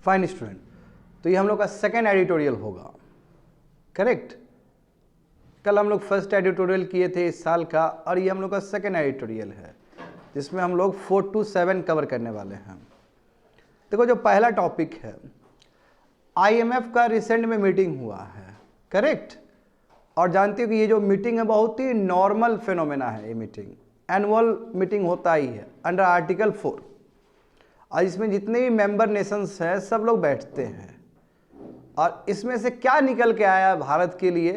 Fine student, तो ये हम लोग का सेकेंड एडिटोरियल होगा, करेक्ट। कल हम लोग फर्स्ट एडिटोरियल किए थे इस साल का, और ये हम लोग का सेकेंड एडिटोरियल है जिसमें हम लोग 4 to 7 कवर करने वाले हैं। देखो, जो पहला टॉपिक है, IMF का रिसेंट में मीटिंग हुआ है, करेक्ट। और जानते हो कि ये जो मीटिंग है बहुत ही नॉर्मल फिनोमेना है। ये मीटिंग एनुअल मीटिंग होता ही है अंडर आर्टिकल 4, और इसमें जितने भी मेंबर नेशंस हैं सब लोग बैठते हैं, और इसमें से क्या निकल के आया भारत के लिए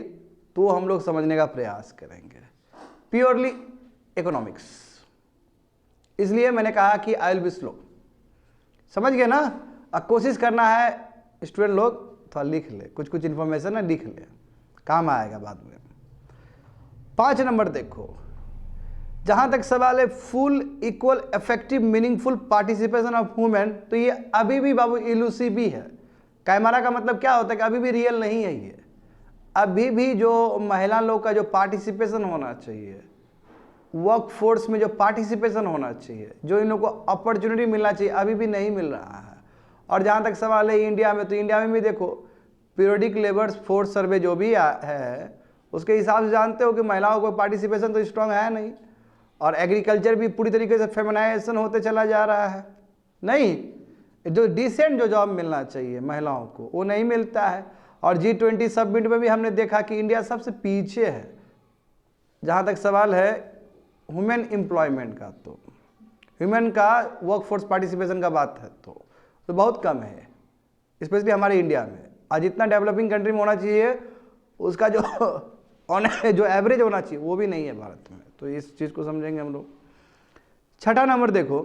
तो हम लोग समझने का प्रयास करेंगे। प्योरली इकोनॉमिक्स, इसलिए मैंने कहा कि आई विल बी स्लो। समझ गए ना? अब कोशिश करना है स्टूडेंट लोग थोड़ा लिख ले, कुछ कुछ इन्फॉर्मेशन है लिख ले, काम आएगा बाद में। 5 नंबर देखो, जहां तक सवाल है full equal effective meaningful participation of women, तो ये अभी भी बाबू इलूसिव भी है। कैमरा का मतलब क्या होता है कि अभी भी रियल नहीं है। ये अभी भी जो महिला लोग का जो पार्टिसिपेशन होना चाहिए, वर्क फोर्स में जो पार्टिसिपेशन होना चाहिए, जो इन लोगों को अपॉर्चुनिटी मिलना चाहिए, अभी भी नहीं मिल रहा है। और जहाँ तक सवाल है इंडिया में, तो इंडिया में भी देखो पीरियडिक लेबर फोर्स सर्वे जो भी है उसके हिसाब से जानते हो कि महिलाओं को पार्टिसिपेशन तो स्ट्रांग है नहीं, और एग्रीकल्चर भी पूरी तरीके से फेमिनाइजेशन होते चला जा रहा है। नहीं, जो डिसेंट जो जॉब मिलना चाहिए महिलाओं को वो नहीं मिलता है। और G20 समिट में भी हमने देखा कि इंडिया सबसे पीछे है जहाँ तक सवाल है वुमेन एम्प्लॉयमेंट का, तो वुमेन का वर्कफोर्स पार्टिसिपेशन का बात है तो बहुत कम है, स्पेशली हमारे इंडिया में। और जितना डेवलपिंग कंट्री में होना चाहिए उसका जो एवरेज होना चाहिए वो भी नहीं है भारत में, तो इस चीज़ को समझेंगे हम लोग। 6ठा नंबर देखो,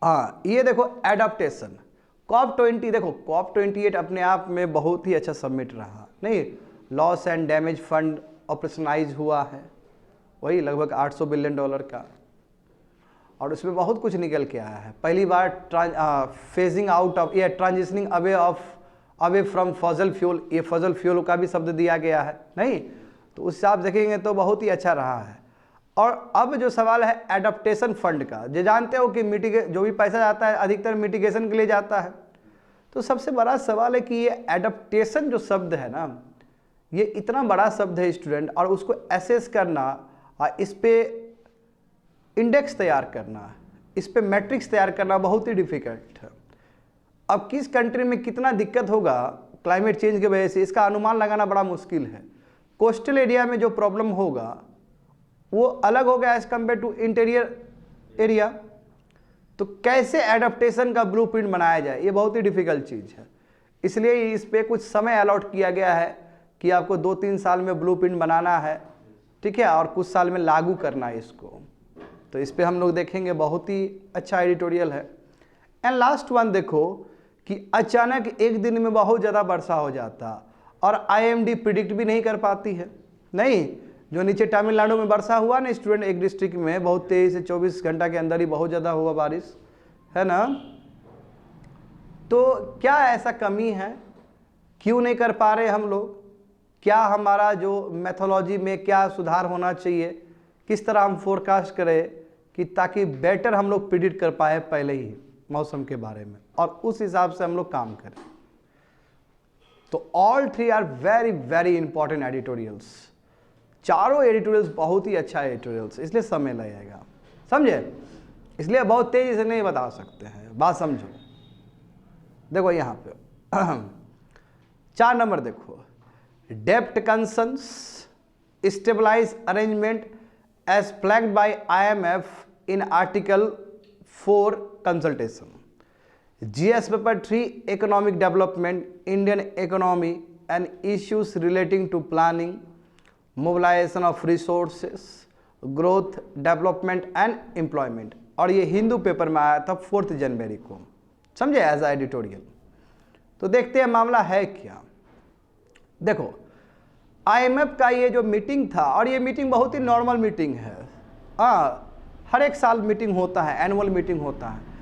हाँ ये देखो एडाप्टेशन COP20। देखो COP28 अपने आप में बहुत ही अच्छा सबमिट रहा, नहीं लॉस एंड डैमेज फंड ऑपरेशनाइज हुआ है, वही लगभग $800 बिलियन का, और उसमें बहुत कुछ निकल के आया है। पहली बार फेजिंग आउट ऑफ या transitioning away from fossil fuel, ये फॉसल फ्यूल का भी शब्द दिया गया है, नहीं तो उस हिसाब देखेंगे तो बहुत ही अच्छा रहा है। और अब जो सवाल है एडाप्टेशन फंड का, जो जानते हो कि जो भी पैसा जाता है अधिकतर मिटिगेशन के लिए जाता है, तो सबसे बड़ा सवाल है कि ये एडाप्टेशन जो शब्द है ना, ये इतना बड़ा शब्द है स्टूडेंट, और उसको एसेस करना, इस पे इंडेक्स तैयार करना, इस पे मैट्रिक्स तैयार करना बहुत ही डिफिकल्ट है। अब किस कंट्री में कितना दिक्कत होगा क्लाइमेट चेंज की वजह से, इसका अनुमान लगाना बड़ा मुश्किल है। कोस्टल एरिया में जो प्रॉब्लम होगा वो अलग होगा as compared to interior area, तो कैसे एडाप्टेशन का ब्लूप्रिंट बनाया जाए ये बहुत ही डिफिकल्ट चीज़ है। इसलिए इस पे कुछ समय अलॉट किया गया है कि आपको 2-3 साल में ब्लूप्रिंट बनाना है, ठीक है, और कुछ साल में लागू करना है इसको। तो इस पे हम लोग देखेंगे, बहुत ही अच्छा एडिटोरियल है। एंड लास्ट वन देखो कि अचानक एक दिन में बहुत ज़्यादा वर्षा हो जाता और IMD प्रिडिक्ट भी नहीं कर पाती है। नहीं, जो नीचे तमिलनाडु में वर्षा हुआ ना स्टूडेंट, एक डिस्ट्रिक्ट में बहुत तेज से 24 घंटा के अंदर ही बहुत ज़्यादा हुआ बारिश, है ना, तो क्या ऐसा कमी है, क्यों नहीं कर पा रहे हम लोग? क्या हमारा जो मेथोलॉजी में क्या सुधार होना चाहिए, किस तरह हम फोरकास्ट करें कि ताकि बेटर हम लोग प्रिडिक्ट कर पाए पहले ही मौसम के बारे में, और उस हिसाब से हम लोग काम करें। तो all 3 are very very important editorials, चारों एडिटोरियल्स बहुत ही अच्छा एडिटोरियल्स, इसलिए समय लगेगा, समझे, इसलिए बहुत तेजी से नहीं बता सकते हैं, बात समझो। देखो यहाँ पे 4 नंबर देखो, डेप्ट concerns stabilise arrangement as flagged by IMF in article 4 consultation, GS paper 3 economic development, Indian economy and issues relating to planning, mobilisation of resources, growth, development and employment. और ये हिंदू पेपर में आया था 4 जनवरी को, समझे, एज ए एडिटोरियल। तो देखते हैं मामला है क्या। देखो IMF का ये जो मीटिंग था, और ये मीटिंग बहुत ही नॉर्मल मीटिंग है, हर एक साल मीटिंग होता है, एनुअल मीटिंग होता है।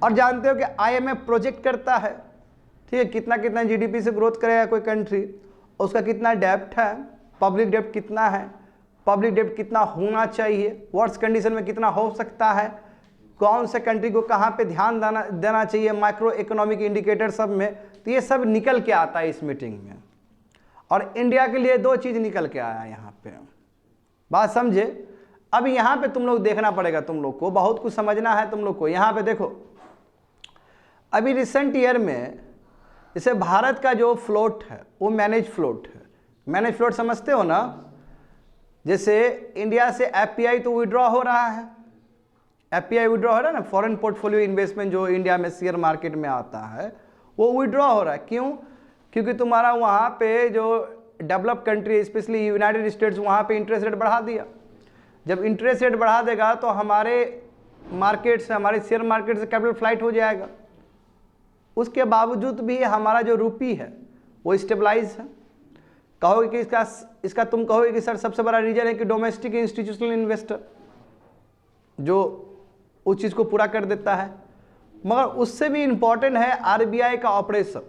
और जानते हो कि IMF प्रोजेक्ट करता है, ठीक है, कितना कितना GDP से ग्रोथ करेगा कोई कंट्री, उसका कितना डेप्ट है, पब्लिक डेप्ट कितना है, पब्लिक डेप्ट कितना होना चाहिए, वर्स्ट कंडीशन में कितना हो सकता है, कौन से कंट्री को कहाँ पे ध्यान देना चाहिए माइक्रो इकोनॉमिक इंडिकेटर सब में, तो ये सब निकल के आता है इस मीटिंग में। और इंडिया के लिए 2 चीज़ निकल के आया यहाँ पे, बात समझे। अब यहाँ पे तुम लोग देखना पड़ेगा, तुम लोग को बहुत कुछ समझना है तुम लोग को। यहाँ पे देखो, अभी रिसेंट ईयर में जैसे भारत का जो फ्लोट है वो मैनेज फ्लोट है। मैनेज फ्लोट समझते हो ना, जैसे इंडिया से एफपीआई तो विड्रॉ हो रहा है, एफपीआई विड्रॉ हो रहा है ना, फॉरेन पोर्टफोलियो इन्वेस्टमेंट जो इंडिया में शेयर मार्केट में आता है वो विड्रॉ हो रहा है। क्यों? क्योंकि तुम्हारा वहाँ पे जो develop country specially United states वहाँ पे इंटरेस्ट रेट बढ़ा दिया। जब इंटरेस्ट रेट बढ़ा देगा तो हमारे मार्केट से, हमारे शेयर मार्केट से कैपिटल फ्लाइट हो जाएगा। उसके बावजूद भी हमारा जो रुपी है वो स्टेबलाइज है। कहोगे कि इसका तुम कहोगे कि सर सबसे बड़ा रीजन है कि डोमेस्टिक इंस्टीट्यूशनल इन्वेस्टर जो उस चीज़ को पूरा कर देता है, मगर उससे भी इम्पॉर्टेंट है आरबीआई का operation,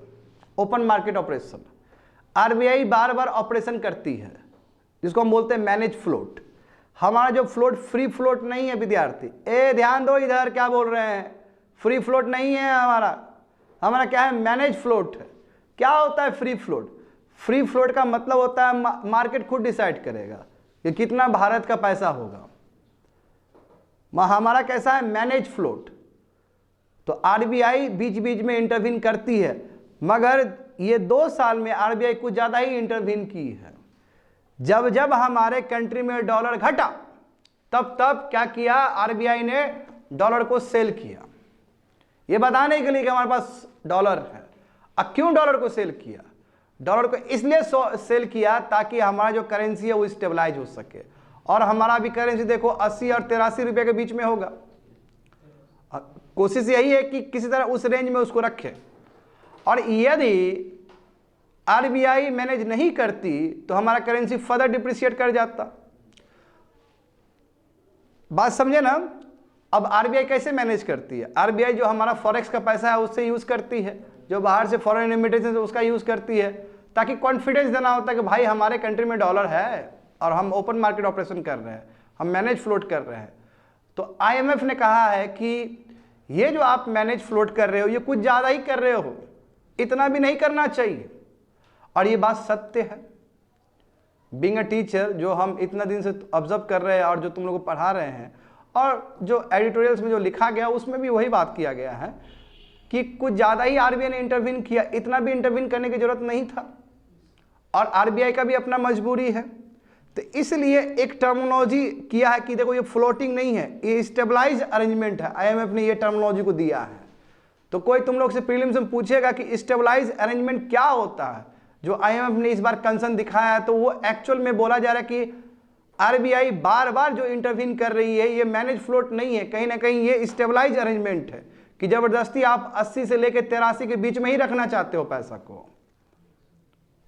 open market operation. RBI बार बार ऑपरेशन करती है जिसको हम बोलते हैं मैनेज फ्लोट। हमारा जो फ्लोट फ्री फ्लोट नहीं है विद्यार्थी, ध्यान दो इधर, क्या बोल रहे हैं, फ्री फ्लोट नहीं है हमारा क्या है, मैनेज फ्लोट है। क्या होता है फ्री फ्लोट? फ्री फ्लोट का मतलब होता है मार्केट खुद डिसाइड करेगा कि कितना भारत का पैसा होगा। हमारा कैसा है, मैनेज फ्लोट। तो आरबीआई बीच बीच में इंटरवीन करती है, मगर ये 2 साल में आरबीआई कुछ ज़्यादा ही इंटरवीन की है। जब जब हमारे कंट्री में डॉलर घटा तब तब क्या किया, आरबीआई ने डॉलर को सेल किया, ये बताने के लिए कि हमारे पास डॉलर है। अब क्यों डॉलर को सेल किया? डॉलर को इसलिए सेल किया ताकि हमारा जो करेंसी है वो स्टेबलाइज हो सके। और हमारा भी करेंसी देखो 80 और 83 रुपये के बीच में होगा। कोशिश यही है कि किसी तरह उस रेंज में उसको रखे। और यदि आरबीआई मैनेज नहीं करती तो हमारा करेंसी फर्दर डिप्रिशिएट कर जाता। बात समझे ना। अब आरबीआई कैसे मैनेज करती है? आरबीआई जो हमारा फॉरेक्स का पैसा है उससे यूज करती है, जो बाहर से फॉरेन रेमिटेंस उसका यूज करती है, ताकि कॉन्फिडेंस देना होता है कि भाई हमारे कंट्री में डॉलर है और हम ओपन मार्केट ऑपरेशन कर रहे हैं, हम मैनेज फ्लोट कर रहे हैं। तो आईएमएफ ने कहा है कि ये जो आप मैनेज फ्लोट कर रहे हो ये कुछ ज़्यादा ही कर रहे हो, इतना भी नहीं करना चाहिए। और ये बात सत्य है। बीइंग अ टीचर, जो हम इतना दिन से ऑब्जर्व कर रहे हैं और जो तुम लोग को पढ़ा रहे हैं, और जो एडिटोरियल्स में जो लिखा गया उसमें भी वही बात किया गया है कि कुछ ज़्यादा ही आरबीआई ने इंटरवीन किया, इतना भी इंटरवीन करने की जरूरत नहीं था। और आरबीआई का भी अपना मजबूरी है, तो इसलिए एक टर्मिनोलॉजी किया है कि देखो ये फ्लोटिंग नहीं है, ये स्टेबलाइज अरेंजमेंट है। आईएमएफ ने ये टर्मिनोलॉजी को दिया है। तो कोई तुम लोग से प्रीलिम्स में पूछेगा कि स्टेबलाइज अरेंजमेंट क्या होता है, जो आईएमएफ ने इस बार कंसर्न दिखाया है, तो वो एक्चुअल में बोला जा रहा है कि आरबीआई बार बार जो इंटरवीन कर रही है ये मैनेज फ्लोट नहीं है, कहीं ना कहीं ये स्टेबलाइज अरेंजमेंट है कि जबरदस्ती आप 80 से लेकर 83 के बीच में ही रखना चाहते हो पैसा को।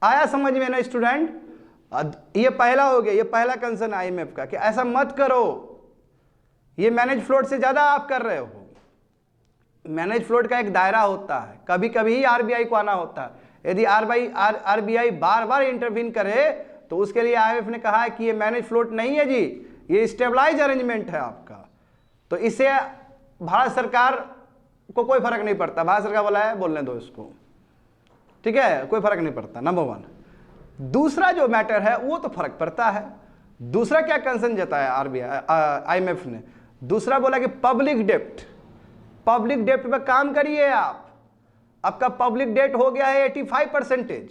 आया समझ में ना स्टूडेंट? ये पहला हो गया, ये पहला कंसर्न आईएमएफ का कि ऐसा मत करो, ये मैनेज फ्लोट से ज्यादा आप कर रहे हो। मैनेज फ्लोट का एक दायरा होता है, कभी कभी ही आरबीआई को आना होता है। यदि आरबीआई बार बार इंटरवीन करे तो उसके लिए आईएमएफ ने कहा है कि ये मैनेज फ्लोट नहीं है जी, ये स्टेबलाइज अरेंजमेंट है आपका। तो इससे भारत सरकार को कोई फर्क नहीं पड़ता। भारत सरकार बोला है बोलने दो इसको, ठीक है, कोई फर्क नहीं पड़ता। नंबर 1। दूसरा जो मैटर है वो तो फर्क पड़ता है। दूसरा क्या कंसर्न जताया आईएमएफ ने? दूसरा बोला कि पब्लिक डेप्ट पे काम करिए आप। आपका पब्लिक डेट हो गया है 85%,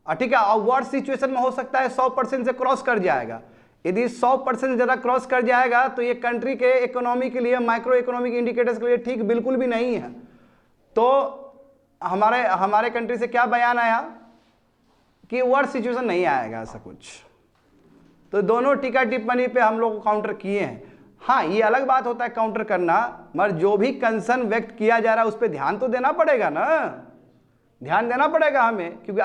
ठीक है, और वर्स्ट सिचुएशन में हो सकता है 100% से क्रॉस कर जाएगा। यदि 100% ज़्यादा क्रॉस कर जाएगा तो ये कंट्री के इकोनॉमी के लिए, माइक्रो इकोनॉमिक इंडिकेटर्स के लिए ठीक बिल्कुल भी नहीं है। तो हमारे कंट्री से क्या बयान आया कि वर्स्ट सिचुएशन नहीं आएगा ऐसा कुछ। तो दोनों टीका टिप्पणी पे हम लोग काउंटर किए हैं। हाँ, ये अलग बात होता है काउंटर करना, मगर जो भी कंसर्न व्यक्त किया जा रहा है उस पर ध्यान तो देना पड़ेगा ना, ध्यान देना पड़ेगा हमें। क्योंकि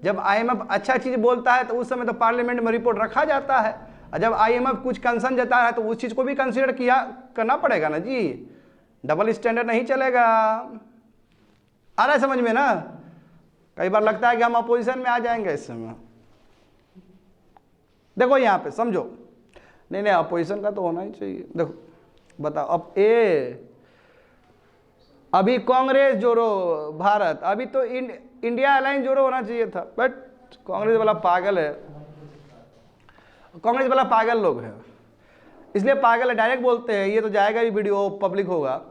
जब आईएमएफ अच्छा चीज बोलता है तो उस समय तो पार्लियामेंट में रिपोर्ट रखा जाता है, और जब आईएमएफ कुछ कंसर्न जता है तो उस चीज को भी कंसीडर करना पड़ेगा ना जी। डबल स्टैंडर्ड नहीं चलेगा। आ रहा है समझ में ना? कई बार लगता है कि हम अपोजिशन में आ जाएंगे इस समय। देखो यहाँ पे समझो, नहीं अपोजिशन का तो होना ही चाहिए। देखो बताओ। अब अभी कांग्रेस जोड़ो भारत, अभी तो इंडिया अलायंस जोड़ो होना चाहिए था, बट कांग्रेस वाला पागल है, कांग्रेस वाला पागल लोग है, इसलिए पागल है, डायरेक्ट बोलते हैं, ये तो जाएगा भी वीडियो पब्लिक होगा,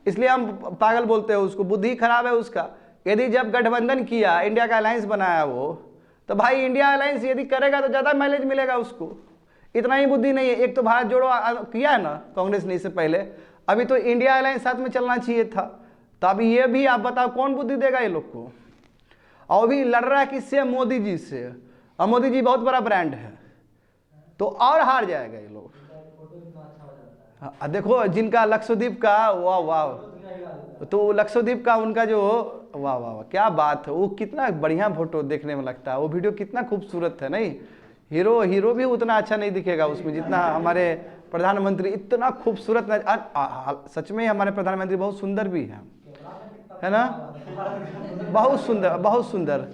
इसलिए हम पागल बोलते हैं उसको, बुद्धि खराब है उसका। यदि जब गठबंधन किया, इंडिया का अलायंस बनाया वो, तो भाई इंडिया अलायंस यदि करेगा तो ज़्यादा माइलेज मिलेगा उसको, इतना ही बुद्धि नहीं है। एक तो भारत जोड़ो किया है ना कांग्रेस ने इससे पहले, अभी तो इंडिया अलायंस साथ में चलना चाहिए था, तो अभी ये भी आप बताओ कौन बुद्धि देगा ये लोग को। और अभी लड़ रहा है किससे? मोदी जी से, और मोदी जी बहुत बड़ा ब्रांड है, तो और हार जाएगा ये लोग। हाँ, देखो जिनका लक्षद्वीप का, वाह वाह, तो लक्षद्वीप का उनका जो, वाह वाह वाह क्या बात है, वो कितना बढ़िया फोटो देखने में लगता है, वो वीडियो कितना खूबसूरत है। नहीं, हीरो भी उतना अच्छा नहीं दिखेगा उसमें जितना हमारे प्रधानमंत्री, इतना खूबसूरत सच में हमारे प्रधानमंत्री बहुत सुंदर भी है ना, बहुत सुंदर, बहुत सुंदर,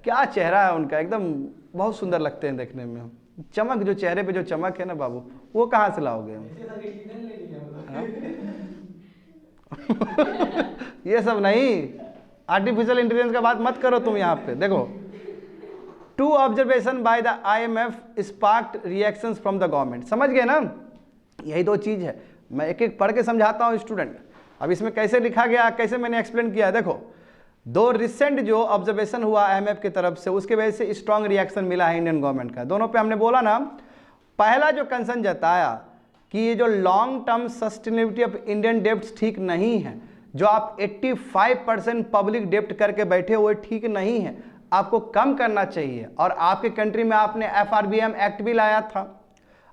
क्या चेहरा है उनका, एकदम बहुत सुंदर लगते हैं देखने में। चमक, जो चेहरे पे जो चमक है ना बाबू, वो कहाँ से लाओगे हम? ये सब नहीं, आर्टिफिशियल इंटेलिजेंस का बात मत करो तुम यहाँ पे। देखो, 2 observation by the IMF sparked reactions from the government, समझ गए ना, यही 2 चीज है। मैं एक एक पढ़ के समझाता हूँ स्टूडेंट। अब इसमें कैसे लिखा गया, कैसे मैंने एक्सप्लेन किया, देखो 2 रिसेंट जो ऑब्जर्वेशन हुआ IMF की तरफ से, उसके वजह से स्ट्रॉन्ग रिएक्शन मिला है इंडियन गवर्नमेंट का। दोनों पे हमने बोला ना, पहला जो कंसर्न जताया कि ये जो long term sustainability of Indian debts ठीक नहीं है, जो आप 85% पब्लिक डेब्ट करके बैठे हुए ठीक नहीं है, आपको कम करना चाहिए। और आपके कंट्री में आपने FRBM एक्ट भी लाया था,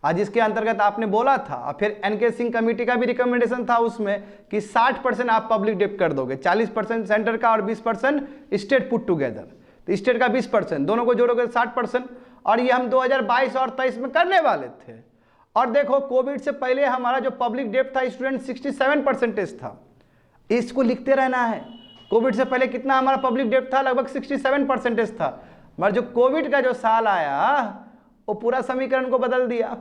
आज इसके अंतर्गत आपने बोला था, और फिर NK सिंह कमेटी का भी रिकमेंडेशन था उसमें कि 60% आप पब्लिक डेब्ट कर दोगे, 40% सेंटर का और 20% स्टेट पुट टुगेदर, तो स्टेट का 20%, दोनों को जोड़ोगे 60%, और ये हम 2022 और 23 में करने वाले थे। और देखो कोविड से पहले हमारा जो पब्लिक डेब्ट था स्टूडेंट 67% था, इसको लिखते रहना है। कोविड से पहले कितना हमारा पब्लिक डेब्ट था? लगभग 67% था, मगर जो कोविड का जो साल आया वो पूरा समीकरण को बदल दिया।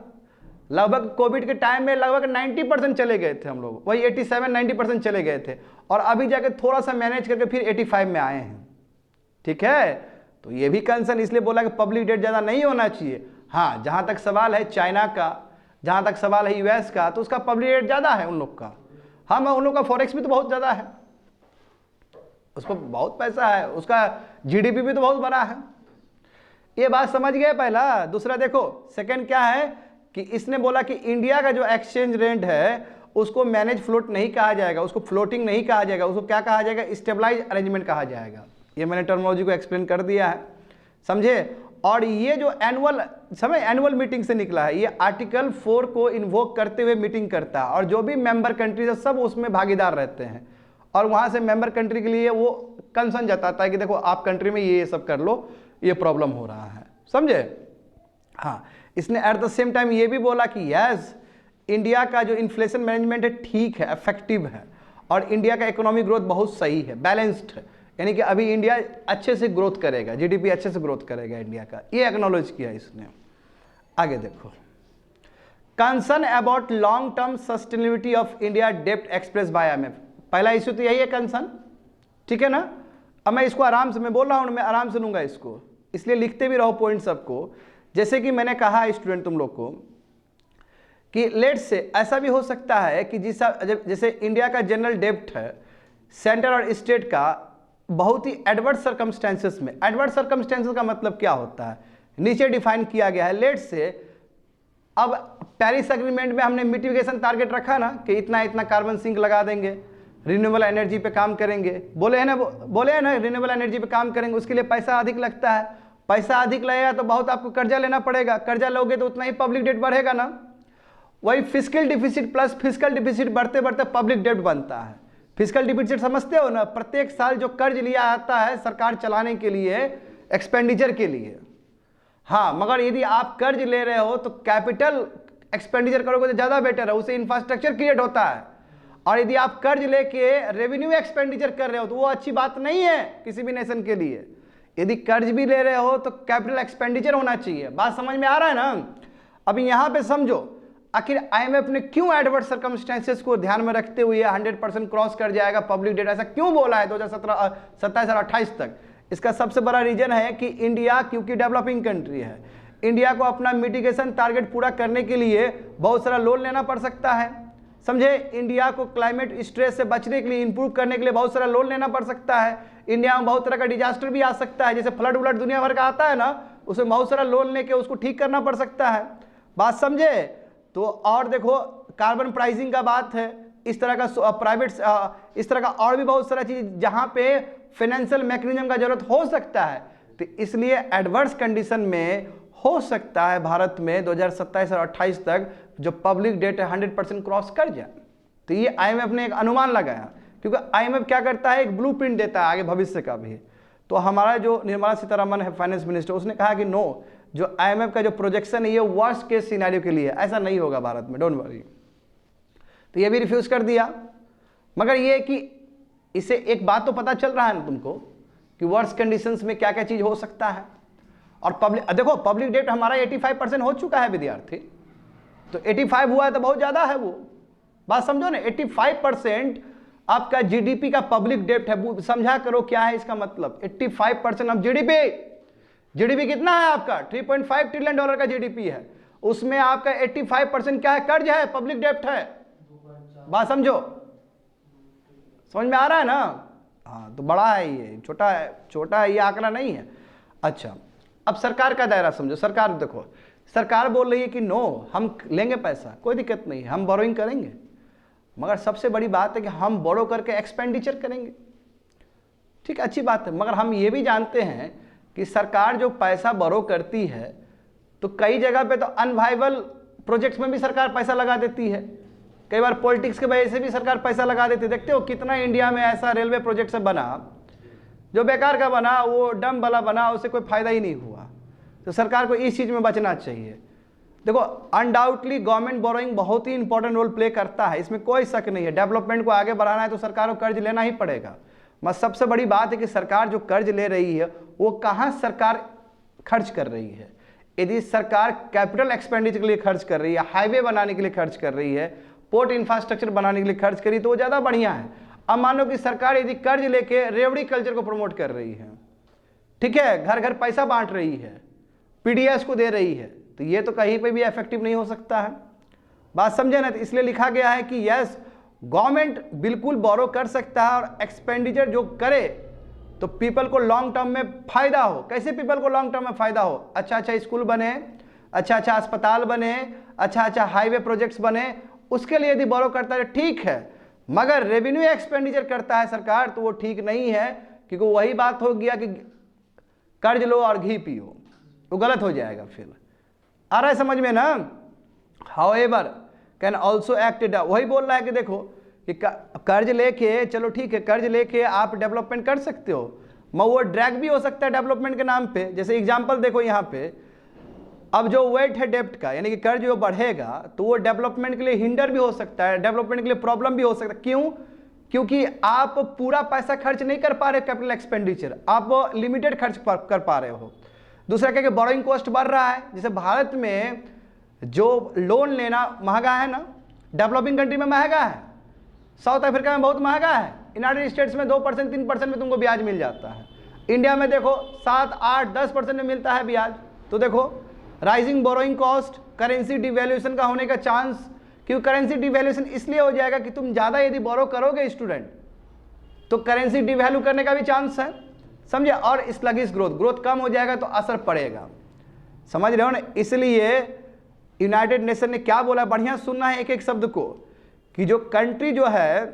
लगभग कोविड के टाइम में लगभग 90% चले गए थे हम लोग, वही 87-90% चले गए थे, और अभी जाके थोड़ा सा मैनेज करके फिर 85 में आए हैं। ठीक है, तो ये भी कंसर्न इसलिए बोला कि पब्लिक डेट ज़्यादा नहीं होना चाहिए। हाँ, जहाँ तक सवाल है चाइना का, जहाँ तक सवाल है US का, तो उसका पब्लिक डेट ज़्यादा है उन लोग का। हाँ, मैं उन लोग का फॉरेक्स भी तो बहुत ज़्यादा है, उसको बहुत पैसा है, उसका GDP भी तो बहुत बड़ा है। ये बात समझ गए पहला। दूसरा देखो, सेकंड क्या है कि इसने बोला कि इंडिया का जो एक्सचेंज रेट है उसको मैनेज फ्लोट नहीं कहा जाएगा, उसको फ्लोटिंग नहीं कहा जाएगा, उसको क्या कहा जाएगा? स्टेबलाइज अरेंजमेंट कहा जाएगा। ये मैंने टर्मिनोलॉजी को एक्सप्लेन कर दिया है, समझे। और ये जो एनुअल मीटिंग से निकला है, ये आर्टिकल 4 को इन्वोक करते हुए मीटिंग करता है, और जो भी मेंबर कंट्रीज है सब उसमें भागीदार रहते हैं, और वहां से मेंबर कंट्री के लिए वो कंसर्न जताता है कि देखो आप कंट्री में ये सब कर लो, ये प्रॉब्लम हो रहा है, समझे। हाँ, इसने एट द सेम टाइम ये भी बोला कि यस, इंडिया का जो इन्फ्लेशन मैनेजमेंट है ठीक है, इफेक्टिव है, और इंडिया का इकोनॉमिक ग्रोथ बहुत सही है, बैलेंस्ड है, यानी कि अभी इंडिया अच्छे से ग्रोथ करेगा, GDP अच्छे से ग्रोथ करेगा इंडिया का, ये एक्नॉलेज किया इसने। आगे देखो, concern about long term sustainability of India डेब्ट एक्सप्रेस बाय IMF, पहला इश्यू तो यही है कंसर्न, ठीक है ना। अब मैं इसको आराम से, मैं बोल रहा हूँ मैं आराम से लूंगा इसको, इसलिए लिखते भी रहो पॉइंट सबको। जैसे कि मैंने कहा स्टूडेंट तुम लोग को कि लेट से ऐसा भी हो सकता है कि जैसे इंडिया का जनरल डेब्ट है सेंटर और स्टेट का बहुत ही एडवर्स सर्कमस्टेंसेस में, एडवर्स सर्कमस्टेंसेस का मतलब क्या होता है नीचे डिफाइन किया गया है। लेट से अब पेरिस एग्रीमेंट में हमने मिटिगेशन टारगेट रखा ना कि इतना इतना कार्बन सिंक लगा देंगे, रिन्यूएबल एनर्जी पे काम करेंगे, बोले हैं ना रिन्यूएबल एनर्जी पे काम करेंगे, उसके लिए पैसा अधिक लगता है, पैसा अधिक लगेगा तो बहुत आपको कर्जा लेना पड़ेगा, कर्जा लोगे तो उतना ही पब्लिक डेट बढ़ेगा ना। वही fiscal deficit plus fiscal deficit बढ़ते बढ़ते पब्लिक डेट बनता है। फिस्कल डिफिसिट समझते हो ना, प्रत्येक साल जो कर्ज लिया आता है सरकार चलाने के लिए, एक्सपेंडिचर के लिए। हाँ, मगर यदि आप कर्ज ले रहे हो तो कैपिटल एक्सपेंडिचर करोगे तो ज़्यादा बेटर है, उससे इंफ्रास्ट्रक्चर क्रिएट होता है। और यदि आप कर्ज लेके रेवेन्यू एक्सपेंडिचर कर रहे हो तो वो अच्छी बात नहीं है किसी भी नेशन के लिए। यदि कर्ज भी ले रहे हो तो कैपिटल एक्सपेंडिचर होना चाहिए। बात समझ में आ रहा है ना। अभी यहाँ पे समझो, आखिर आईएमएफ ने क्यों एडवर्स सर्कमस्टेंसेस को ध्यान में रखते हुए 100% क्रॉस कर जाएगा पब्लिक डेट, ऐसा क्यों बोला है 2017, 27 और 28 तक? इसका सबसे बड़ा रीजन है कि इंडिया क्योंकि डेवलपिंग कंट्री है, इंडिया को अपना मिटिगेशन टारगेट पूरा करने के लिए बहुत सारा लोन लेना पड़ सकता है, समझे। इंडिया को क्लाइमेट स्ट्रेस से बचने के लिए, इंप्रूव करने के लिए बहुत सारा लोन लेना पड़ सकता है। इंडिया में बहुत तरह का डिजास्टर भी आ सकता है, जैसे फ्लड उलट दुनिया भर का आता है ना, उसमें बहुत सारा लोन लेके उसको ठीक करना पड़ सकता है, बात समझे। तो और देखो कार्बन प्राइसिंग का बात है, इस तरह का प्राइवेट इस तरह का और भी बहुत सारा चीज जहां पे फाइनेंशियल मैकेनिज्म का जरूरत हो सकता है। तो इसलिए एडवर्स कंडीशन में हो सकता है भारत में 2027 और 28 तक जो पब्लिक डेट 100% क्रॉस कर जाए। तो ये आईएमएफ ने एक अनुमान लगाया, क्योंकि आईएमएफ क्या करता है, एक ब्लूप्रिंट देता है आगे भविष्य का भी। तो हमारा जो निर्मला सीतारमण है फाइनेंस मिनिस्टर, उसने कहा कि नो, जो आईएमएफ का जो प्रोजेक्शन है ये वर्स्ट केस सिनेरियो के लिए, ऐसा नहीं होगा भारत में, डोंट वरी। तो ये भी रिफ्यूज कर दिया। मगर ये कि इसे एक बात तो पता चल रहा है ना तुमको कि वर्स्ट कंडीशंस में क्या क्या चीज हो सकता है। और पब्लिक देखो, पब्लिक डेट हमारा 85% हो चुका है विद्यार्थी, तो 85 हुआ है तो बहुत ज्यादा है वो, बात समझो ना। 85% आपका जीडीपी का पब्लिक डेट है, समझा करो क्या है इसका मतलब। 85% ऑफ जीडीपी कितना है आपका, 3.5 ट्रिलियन डॉलर का जीडीपी है, उसमें आपका 85% क्या है, कर्ज है, पब्लिक डेट है, बात समझो, समझ में आ रहा है ना। हाँ, तो बड़ा है ये, छोटा है ये आंकड़ा नहीं है। अच्छा, अब सरकार का दायरा समझो। सरकार देखो, सरकार बोल रही है कि नो, हम लेंगे पैसा, कोई दिक्कत नहीं, हम बोरोइंग करेंगे, मगर सबसे बड़ी बात है कि हम बोरो करके एक्सपेंडिचर करेंगे। ठीक है, अच्छी बात है, मगर हम ये भी जानते हैं कि सरकार जो पैसा बोरो करती है तो कई जगह पे तो अनवाइबल प्रोजेक्ट्स में भी सरकार पैसा लगा देती है, कई बार पॉलिटिक्स की वजह से भी सरकार पैसा लगा देती है। देखते हो कितना इंडिया में ऐसा रेलवे प्रोजेक्ट से बना जो बेकार का बना, वो डम वाला बना, उससे कोई फायदा ही नहीं हुआ। तो सरकार को इस चीज में बचना चाहिए। देखो, अनडाउटली गवर्नमेंट बोरोइंग बहुत ही इंपॉर्टेंट रोल प्ले करता है, इसमें कोई शक नहीं है। डेवलपमेंट को आगे बढ़ाना है तो सरकार को कर्ज लेना ही पड़ेगा। मगर सबसे बड़ी बात है कि सरकार जो कर्ज ले रही है वो कहाँ सरकार खर्च कर रही है। यदि सरकार कैपिटल एक्सपेंडिचर के लिए खर्च कर रही है, हाईवे बनाने के लिए खर्च कर रही है, पोर्ट इंफ्रास्ट्रक्चर बनाने के लिए खर्च करी, तो वो ज़्यादा बढ़िया है। अब मान लो कि सरकार यदि कर्ज लेके रेवड़ी कल्चर को प्रमोट कर रही है, ठीक है, घर घर पैसा बांट रही है, पीडीएस को दे रही है, तो ये तो कहीं पे भी इफेक्टिव नहीं हो सकता है, बात समझे ना। तो इसलिए लिखा गया है कि यस, गवर्नमेंट बिल्कुल बोरो कर सकता है और एक्सपेंडिचर जो करे तो पीपल को लॉन्ग टर्म में फायदा हो। कैसे पीपल को लॉन्ग टर्म में फायदा हो, अच्छा अच्छा स्कूल बने, अच्छा अच्छा अस्पताल बने, अच्छा अच्छा हाईवे प्रोजेक्ट्स बने, उसके लिए यदि बोरो करता है ठीक है। मगर रेवेन्यू एक्सपेंडिचर करता है सरकार तो वो ठीक नहीं है, क्योंकि वही बात हो गया कि कर्ज लो और घी पियो, वो गलत हो जाएगा। फिर आ रहा है समझ में ना। हाउएवर कैन ऑल्सो एक्ट, वही बोल रहा है कि देखो कि कर्ज लेके, चलो ठीक है, कर्ज लेके आप डेवलपमेंट कर सकते हो, मगर वो ड्रैग भी हो सकता है डेवलपमेंट के नाम पे। जैसे एग्जांपल देखो यहाँ पे, अब जो वेट है डेप्ट का, यानी कि कर्ज जो बढ़ेगा तो वो डेवलपमेंट के लिए हिंडर भी हो सकता है, डेवलपमेंट के लिए प्रॉब्लम भी हो सकता है। क्यों? क्योंकि आप पूरा पैसा खर्च नहीं कर पा रहे, कैपिटल एक्सपेंडिचर आप लिमिटेड खर्च कर पा रहे हो। दूसरा क्या कि बोरोइंग कॉस्ट बढ़ रहा है। जैसे भारत में जो लोन लेना महंगा है ना, डेवलपिंग कंट्री में महंगा है, साउथ अफ्रीका में बहुत महंगा है, यूनाइटेड स्टेट्स में 2% 3% में तुमको ब्याज मिल जाता है, इंडिया में देखो 7 8 10% में मिलता है ब्याज। तो देखो rising borrowing cost, currency devaluation का होने का चांस, क्योंकि करेंसी डिवैल्यूएशन इसलिए हो जाएगा कि तुम ज़्यादा यदि बोरो करोगे स्टूडेंट तो करेंसी डिवैल्यू करने का भी चांस है, समझे। और स्लगिश ग्रोथ कम हो जाएगा तो असर पड़ेगा, समझ रहे हो ना। इसलिए यूनाइटेड नेशन ने क्या बोला, बढ़िया सुनना है एक एक शब्द को, कि जो कंट्री जो है,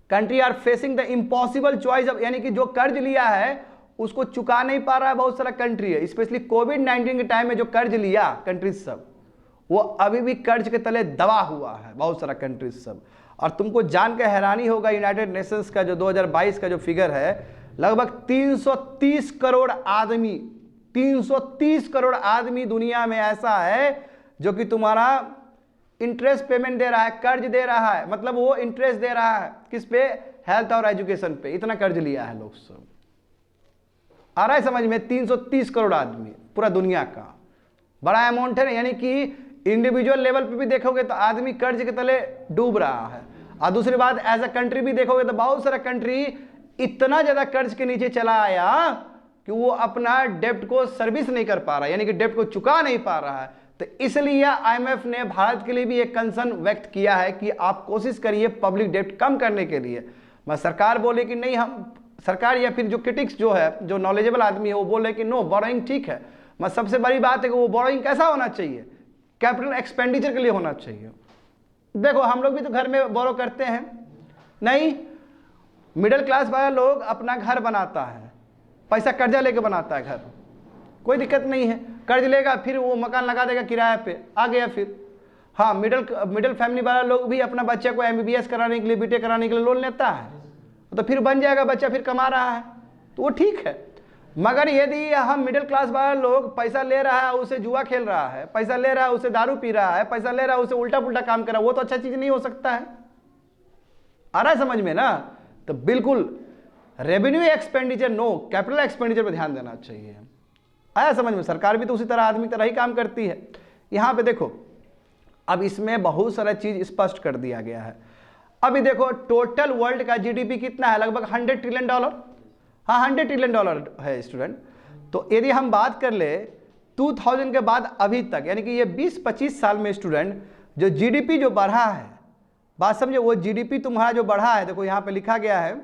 country are facing the impossible choice of, यानी कि जो कर्ज लिया है उसको चुका नहीं पा रहा है बहुत सारा कंट्री है। स्पेशली कोविड-19 के टाइम में जो कर्ज लिया कंट्रीज सब, वो अभी भी कर्ज के तले दबा हुआ है बहुत सारा कंट्रीज सब। और तुमको जान के हैरानी होगा, यूनाइटेड नेशंस का जो 2022 का जो फिगर है, लगभग 330 करोड़ आदमी, 330 करोड़ आदमी दुनिया में ऐसा है जो कि तुम्हारा इंटरेस्ट पेमेंट दे रहा है, कर्ज दे रहा है, मतलब वो इंटरेस्ट दे रहा है किस पे, हेल्थ और एजुकेशन पे। इतना कर्ज लिया है लोग सब, आ रहा है समझ में। 330 करोड़ आदमी पूरा दुनिया का, बड़ा अमाउंट है ना। यानी कि इंडिविजुअल लेवल पे भी देखोगे तो आदमी कर्ज के तले डूब रहा है, और दूसरी बात एज अ कंट्री भी देखोगे तो बहुत सारा कंट्री इतना ज्यादा कर्ज के नीचे चला आया कि वो अपना डेब्ट को सर्विस नहीं कर पा रहा, यानी कि डेब्ट को चुका नहीं पा रहा है। तो इसलिए आईएमएफ ने भारत के लिए भी एक कंसर्न व्यक्त किया है कि आप कोशिश करिए पब्लिक डेब्ट कम करने के लिए। मैं सरकार बोले कि नहीं, हम सरकार या फिर जो क्रिटिक्स जो है, जो नॉलेजेबल आदमी है, वो बोले कि नो बोरोइंग ठीक है। मैं सबसे बड़ी बात है कि वो बोरोइंग कैसा होना चाहिए, कैपिटल एक्सपेंडिचर के लिए होना चाहिए। देखो हम लोग भी तो घर में बोरो करते हैं, नहीं? मिडिल क्लास वाला लोग अपना घर बनाता है, पैसा कर्जा लेके बनाता है घर, कोई दिक्कत नहीं है, कर्ज लेगा फिर वो मकान लगा देगा किराए पे, आ गया फिर। हाँ, मिडिल फैमिली वाला लोग भी अपना बच्चे को एमबीबीएस कराने के लिए, बीटेक कराने के लिए लोन लेता है, तो फिर बन जाएगा बच्चा, फिर कमा रहा है, तो वो ठीक है। मगर यदि हम मिडिल क्लास वाला लोग पैसा ले रहा है, उसे जुआ खेल रहा है, पैसा ले रहा है उसे दारू पी रहा है, पैसा ले रहा है उसे उल्टा पुल्टा काम कर रहा है, वो तो अच्छा चीज नहीं हो सकता है। आ रहा है समझ में ना? तो बिल्कुल revenue expenditure no, capital expenditure पर ध्यान देना चाहिए। आया समझ में? सरकार भी तो उसी तरह आदमी तरह ही काम करती है। यहां पे देखो, अब इसमें बहुत सारा चीज स्पष्ट कर दिया गया है। अभी देखो टोटल वर्ल्ड का जीडीपी कितना है, लगभग 100 ट्रिलियन डॉलर। हाँ, 100 ट्रिलियन डॉलर है स्टूडेंट। तो यदि हम बात कर ले 2000 के बाद अभी तक, यानी कि ये 20-25 साल में स्टूडेंट जो जीडीपी जो बढ़ा है, बात समझे, वो जीडीपी तुम्हारा जो बढ़ा है, देखो यहाँ पे लिखा गया है,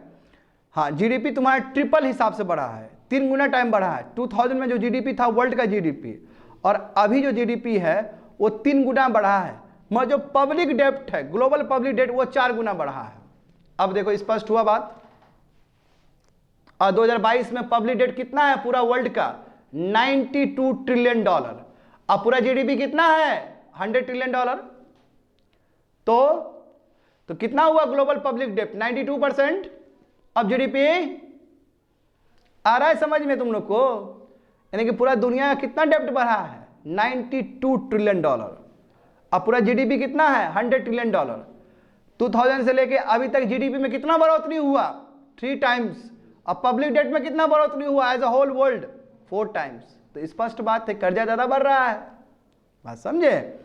हाँ, जीडीपी तुम्हारा ट्रिपल हिसाब से बढ़ा है, 3 गुना टाइम बढ़ा है। 2000 में जो जीडीपी था वर्ल्ड का जीडीपी, और अभी जो जीडीपी है वो 3 गुना बढ़ा है। मगर जो पब्लिक डेब्ट है, ग्लोबल पब्लिक डेब्ट, वो 4 गुना बढ़ा है। अब देखो स्पष्ट हुआ बात। और 2022 में पब्लिक डेब्ट कितना है पूरा वर्ल्ड का? 92 ट्रिलियन डॉलर। अब पूरा जीडीपी कितना है? 100 ट्रिलियन डॉलर। तो कितना हुआ ग्लोबल पब्लिक डेब्ट? 92%। अब जीडीपी आ रहा है समझ में तुम लोग को? यानी कि पूरा दुनिया का कितना डेब्ट बढ़ा है? 92 ट्रिलियन डॉलर। अब पूरा जीडीपी कितना है? 100 ट्रिलियन डॉलर। 2000 से लेके अभी तक जीडीपी में कितना बढ़ोतरी हुआ? 3 टाइम्स। अब पब्लिक डेट में कितना बढ़ोतरी हुआ as a whole world? 4 times. तो स्पष्ट बात है, कर्जा ज्यादा बढ़ रहा है। बात समझे?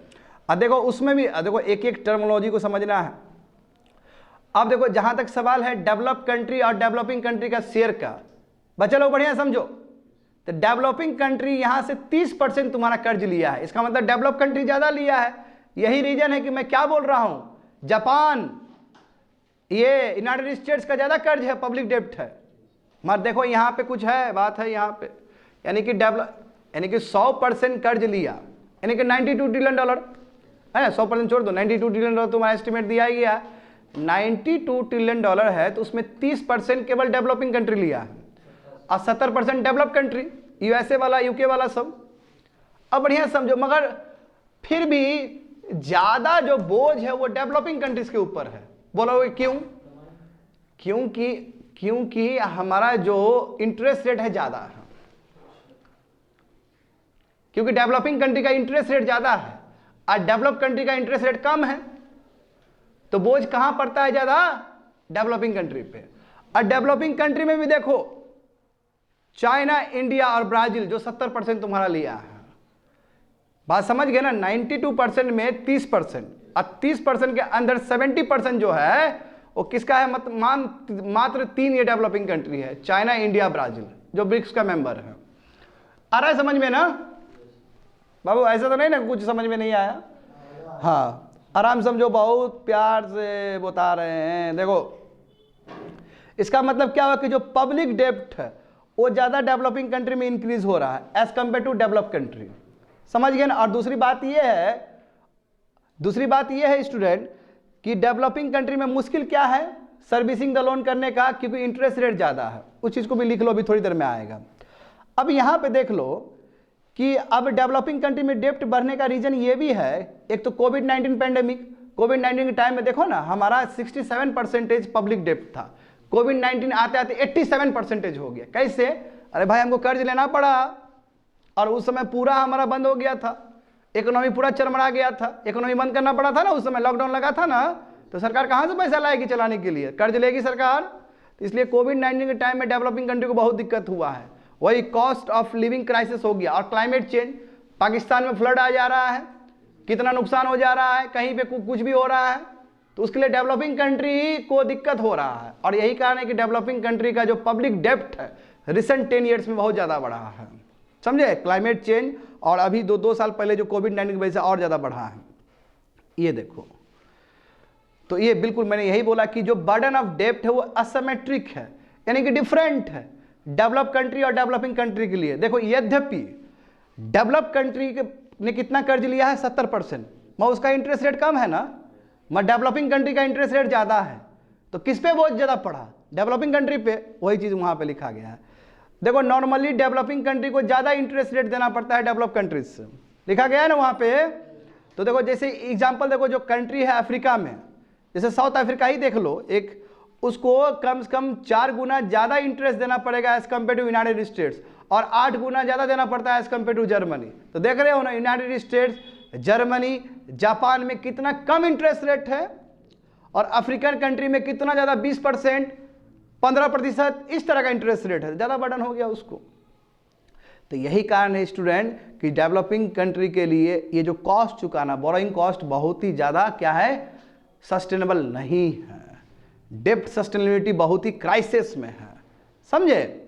अब देखो उसमें भी देखो एक एक टर्मिनोलॉजी को समझना है। अब देखो जहां तक सवाल है डेवलप कंट्री और डेवलपिंग कंट्री का शेयर का, बच्चे लोग बढ़िया समझो। तो डेवलपिंग कंट्री यहां से 30% तुम्हारा कर्ज लिया है, इसका मतलब डेवलप कंट्री ज्यादा लिया है। यही रीजन है कि मैं क्या बोल रहा हूं, जापान, ये यूनाइटेड स्टेट्स का ज्यादा कर्ज है, पब्लिक डेब्ट है। मगर देखो यहां पे कुछ है, बात है यहां पे, यानी कि 100% कर्ज लिया, यानी कि 92 ट्रिलियन डॉलर है ना। 100% छोड़ दो, 92 ट्रिलियन डॉलर तुम्हारा एस्टिमेट दिया ही गया। 92 ट्रिलियन डॉलर है, तो उसमें 30% केवल डेवलपिंग कंट्री लिया है और 70% डेवलप कंट्री, यूएसए वाला, यूके वाला सब। अब बढ़िया समझो, मगर फिर भी ज्यादा जो बोझ है वो डेवलपिंग कंट्रीज के ऊपर है। बोलोगे क्यों? क्योंकि हमारा जो इंटरेस्ट रेट है ज्यादा है, क्योंकि डेवलपिंग कंट्री का इंटरेस्ट रेट ज्यादा है और डेवलप कंट्री का इंटरेस्ट रेट कम है। तो बोझ कहां पड़ता है ज्यादा? डेवलपिंग कंट्री पे। और डेवलपिंग कंट्री में भी देखो चाइना, इंडिया और ब्राजील जो 70% तुम्हारा लिया है। बात समझ गए ना? 92% में 30%, और 30% के अंदर 70% जो है वो किसका है? मात्र 3 ये डेवलपिंग कंट्री है, चाइना, इंडिया, ब्राजील, जो ब्रिक्स का मेंबर है। आ रहा है समझ में ना बाबू? ऐसा तो नहीं ना कुछ समझ में नहीं आया? हाँ, आराम समझो, बहुत प्यार से बता रहे हैं। देखो इसका मतलब क्या हुआ कि जो पब्लिक डेब्ट है वो ज्यादा डेवलपिंग कंट्री में इंक्रीज हो रहा है as compared to develop country. समझ गए ना? और दूसरी बात ये है स्टूडेंट कि डेवलपिंग कंट्री में मुश्किल क्या है सर्विसिंग द लोन करने का, क्योंकि इंटरेस्ट रेट ज्यादा है। उस चीज को भी लिख लो, अभी थोड़ी देर में आएगा। अब यहां पे देख लो कि अब डेवलपिंग कंट्री में डेब्ट बढ़ने का रीजन ये भी है, एक तो कोविड-19 पैंडेमिक। कोविड-19 के टाइम में देखो ना, हमारा 67% पब्लिक डेब्ट था, कोविड-19 आते आते 87% हो गया। कैसे? अरे भाई हमको कर्ज लेना पड़ा और उस समय पूरा हमारा बंद हो गया था, इकोनॉमी पूरा चरमरा गया था, इकोनॉमी बंद करना पड़ा था ना, उस समय लॉकडाउन लगा था ना। तो सरकार कहां से पैसा लाएगी चलाने के लिए? कर्ज लेगी सरकार। तो इसलिए कोविड-19 के टाइम में डेवलपिंग कंट्री को बहुत दिक्कत हुआ है। वही कॉस्ट ऑफ लिविंग क्राइसिस हो गया और क्लाइमेट चेंज, पाकिस्तान में फ्लड आ जा रहा है, कितना नुकसान हो जा रहा है, कहीं पे कुछ भी हो रहा है, तो उसके लिए डेवलपिंग कंट्री को दिक्कत हो रहा है। और यही कारण है कि डेवलपिंग कंट्री का जो पब्लिक डेब्ट है रिसेंट 10 ईयर्स में बहुत ज़्यादा बढ़ा है। समझे, क्लाइमेट चेंज और अभी दो साल पहले जो कोविड-19 की वजह से और ज़्यादा बढ़ा है। ये देखो, तो ये बिल्कुल मैंने यही बोला कि जो बर्डन ऑफ डेब्ट है वो असिमेट्रिक है, यानी कि डिफरेंट है डेवलप कंट्री और डेवलपिंग कंट्री के लिए। देखो, यद्यपि डेवलप कंट्री ने कितना कर्ज लिया है 70%, मगर उसका इंटरेस्ट रेट कम है ना, मगर डेवलपिंग कंट्री का इंटरेस्ट रेट ज़्यादा है। तो किस पे बहुत ज़्यादा पड़ा, डेवलपिंग कंट्री पे। वही चीज़ वहाँ पे लिखा गया है। देखो, नॉर्मली डेवलपिंग कंट्री को ज़्यादा इंटरेस्ट रेट देना पड़ता है डेवलप कंट्रीज से, लिखा गया है ना वहाँ पे। तो देखो, जैसे एग्जाम्पल देखो, जो कंट्री है अफ्रीका में, जैसे साउथ अफ्रीका ही देख लो एक, उसको कम से कम 4 गुना ज़्यादा इंटरेस्ट देना पड़ेगा as compared to United States, और 8 गुना ज़्यादा देना पड़ता है एज कम्पेयर टू जर्मनी। तो देख रहे हो ना, यूनाइटेड स्टेट्स, जर्मनी, जापान में कितना कम इंटरेस्ट रेट है, और अफ्रीकन कंट्री में कितना ज़्यादा 20%, 15% इस तरह का इंटरेस्ट रेट है, ज़्यादा बर्डन हो गया उसको। तो यही कारण है स्टूडेंट कि डेवलपिंग कंट्री के लिए ये जो कॉस्ट चुकाना, बोरोइंग कॉस्ट बहुत ही ज़्यादा क्या है, सस्टेनेबल नहीं है। डेब्ट सस्टेनेबिलिटी बहुत ही क्राइसिस में है, समझे।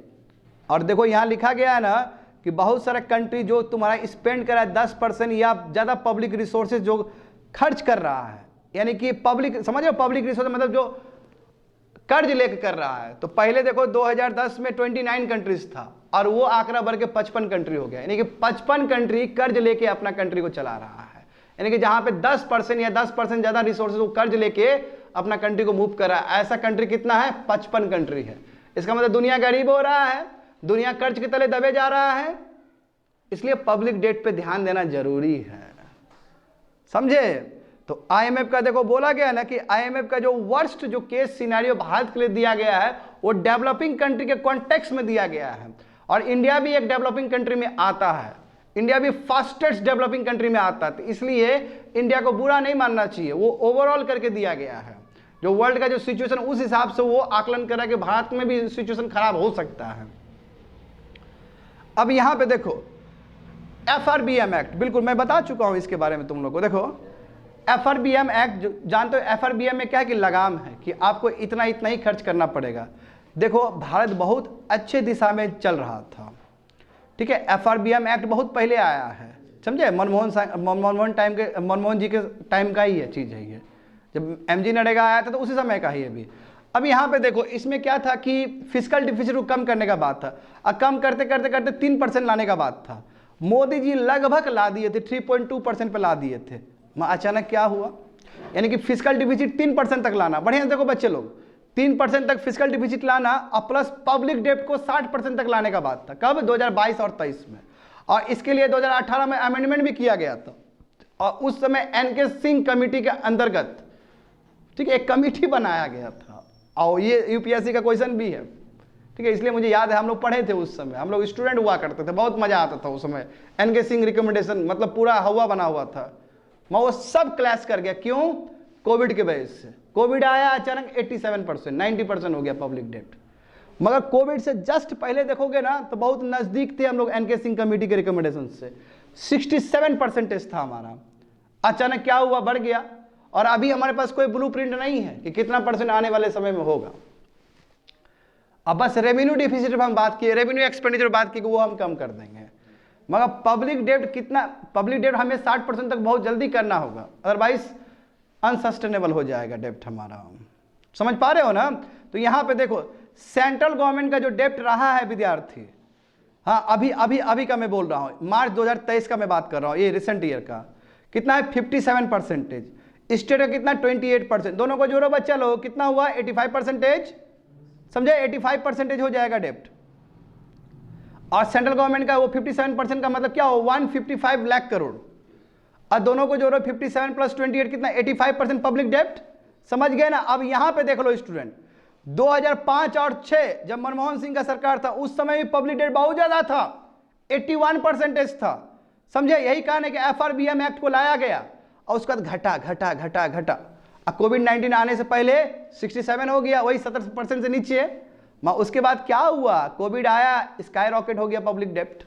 और देखो यहाँ लिखा गया है ना कि बहुत सारा कंट्री जो तुम्हारा स्पेंड कर रहा है 10% या ज़्यादा पब्लिक रिसोर्सेज जो खर्च कर रहा है, यानी कि पब्लिक, समझो पब्लिक रिसोर्स मतलब जो कर्ज लेकर कर रहा है। तो पहले देखो 2010 में 29 कंट्रीज था, और वो आंकड़ा बढ़ के 55 कंट्री हो गया, यानी कि 55 कंट्री कर्ज लेके अपना कंट्री को चला रहा है। यानी कि जहां पे 10% या 10% ज्यादा रिसोर्सेज को कर्ज लेके अपना कंट्री को मूव कर रहा है, ऐसा कंट्री कितना है, 55 कंट्री है। इसका मतलब दुनिया गरीब हो रहा है, दुनिया कर्ज के तले दबे जा रहा है, इसलिए पब्लिक डेट पे ध्यान देना जरूरी है, समझे। तो आईएमएफ का देखो बोला गया ना कि आईएमएफ का जो वर्स्ट जो केस सिनेरियो भारत के लिए दिया गया है वो डेवलपिंग कंट्री के कॉन्टेक्स्ट में दिया गया है, और इंडिया भी एक डेवलपिंग कंट्री में आता है, इंडिया भी फास्टेस्ट डेवलपिंग कंट्री में आता है। इसलिए इंडिया को बुरा नहीं मानना चाहिए, वो ओवरऑल करके दिया गया है। जो वर्ल्ड का जो सिचुएशन उस हिसाब से वो आकलन करा कि भारत में भी सिचुएशन खराब हो सकता है। अब यहां पे देखो एफआरबीएम एक्ट, बिल्कुल मैं बता चुका हूं इसके बारे में तुम लोग को। देखो एफआरबीएम एक्ट जानते हो, एफआरबीएम में क्या है कि लगाम है कि आपको इतना इतना ही खर्च करना पड़ेगा। देखो भारत बहुत अच्छे दिशा में चल रहा था, ठीक है। एफआरबीएम एक्ट बहुत पहले आया है, समझे, मनमोहन जी के टाइम का ही है चीज़ है ये, जब एमजी नरेगा आया था तो उसी समय का ही है भी। अब यहाँ पे देखो इसमें क्या था कि फिस्कल डिफिसिट को कम करने का बात था, और कम करते करते करते 3% लाने का बात था। मोदी जी लगभग ला दिए थे, 3.2% पे ला दिए थे, मगर अचानक क्या हुआ, यानी कि फिस्कल डिफिसिट 3% तक लाना। बढ़िया देखो बच्चे लोग, 3% तक फिस्कल डिफिसिट लाना और प्लस पब्लिक डेब्ट को 60% तक लाने का बात था। कब, 2022 और 23 में। और इसके लिए 2018 में अमेंडमेंट भी किया गया था, और उस समय एनके सिंह कमेटी के अंतर्गत, ठीक है, एक कमेटी बनाया गया था, और ये यूपीएससी का क्वेश्चन भी है, ठीक है। इसलिए मुझे याद है, हम लोग पढ़े थे उस समय, हम लोग स्टूडेंट हुआ करते थे, बहुत मजा आता था उस समय। एनके सिंह रिकमेंडेशन मतलब पूरा हवा बना हुआ था, मगर वो सब क्लैश कर गया। क्यों, कोविड के वजह से। कोविड आया अचानक 87%, 90% हो गया पब्लिक डेब्ट। मगर कोविड से जस्ट पहले देखोगे ना तो बहुत नजदीक थे हम लोग एनके सिंह कमेटी के रिकमेंडेशन से, 67% था हमारा। अचानक क्या हुआ, बढ़ गया, और अभी हमारे पास कोई ब्लूप्रिंट नहीं है कि कितना % आने वाले समय में होगा। अब बस रेवेन्यू डिफिसिट पर हम बात किए, रेवेन्यू एक्सपेंडिचर बात की, वो हम कम कर देंगे। मगर पब्लिक डेब्ट कितना, पब्लिक डेब्ट हमें 60% तक बहुत जल्दी करना होगा, अदरवाइज अनसस्टेनेबल हो जाएगा डेब्ट हमारा। समझ पा रहे हो ना। तो यहाँ पे देखो सेंट्रल गवर्नमेंट का जो डेब्ट रहा है विद्यार्थी, हाँ अभी का मैं बोल रहा हूँ, मार्च 2023 का मैं बात कर रहा हूँ, ये रिसेंट ईयर का कितना है 57%, स्टेट का कितना 28%, दोनों को जोड़ो बच्चा लोग कितना हुआ 85%, समझे 85% हो जाएगा डेब्ट। और सेंट्रल गवर्नमेंट का वो 57% का मतलब क्या हो 155 लाख करोड़, और दोनों को जोड़ो 57 + 28 कितना 85% पब्लिक डेब्ट। समझ गए ना। अब यहां पे देख लो स्टूडेंट, 2005 और 6 जब मनमोहन सिंह का सरकार था उस समय भी पब्लिक डेब्ट बहुत ज्यादा था, 81% था, समझे। यही कारण है कि एफआरबीएम एक्ट को लाया गया, और उसके बाद घटा घटा घटा घटा, अब कोविड-19 आने से पहले 67 हो गया, वही 70% से नीचे। उसके बाद क्या हुआ, कोविड आया, स्काई रॉकेट हो गया पब्लिक डेब्ट,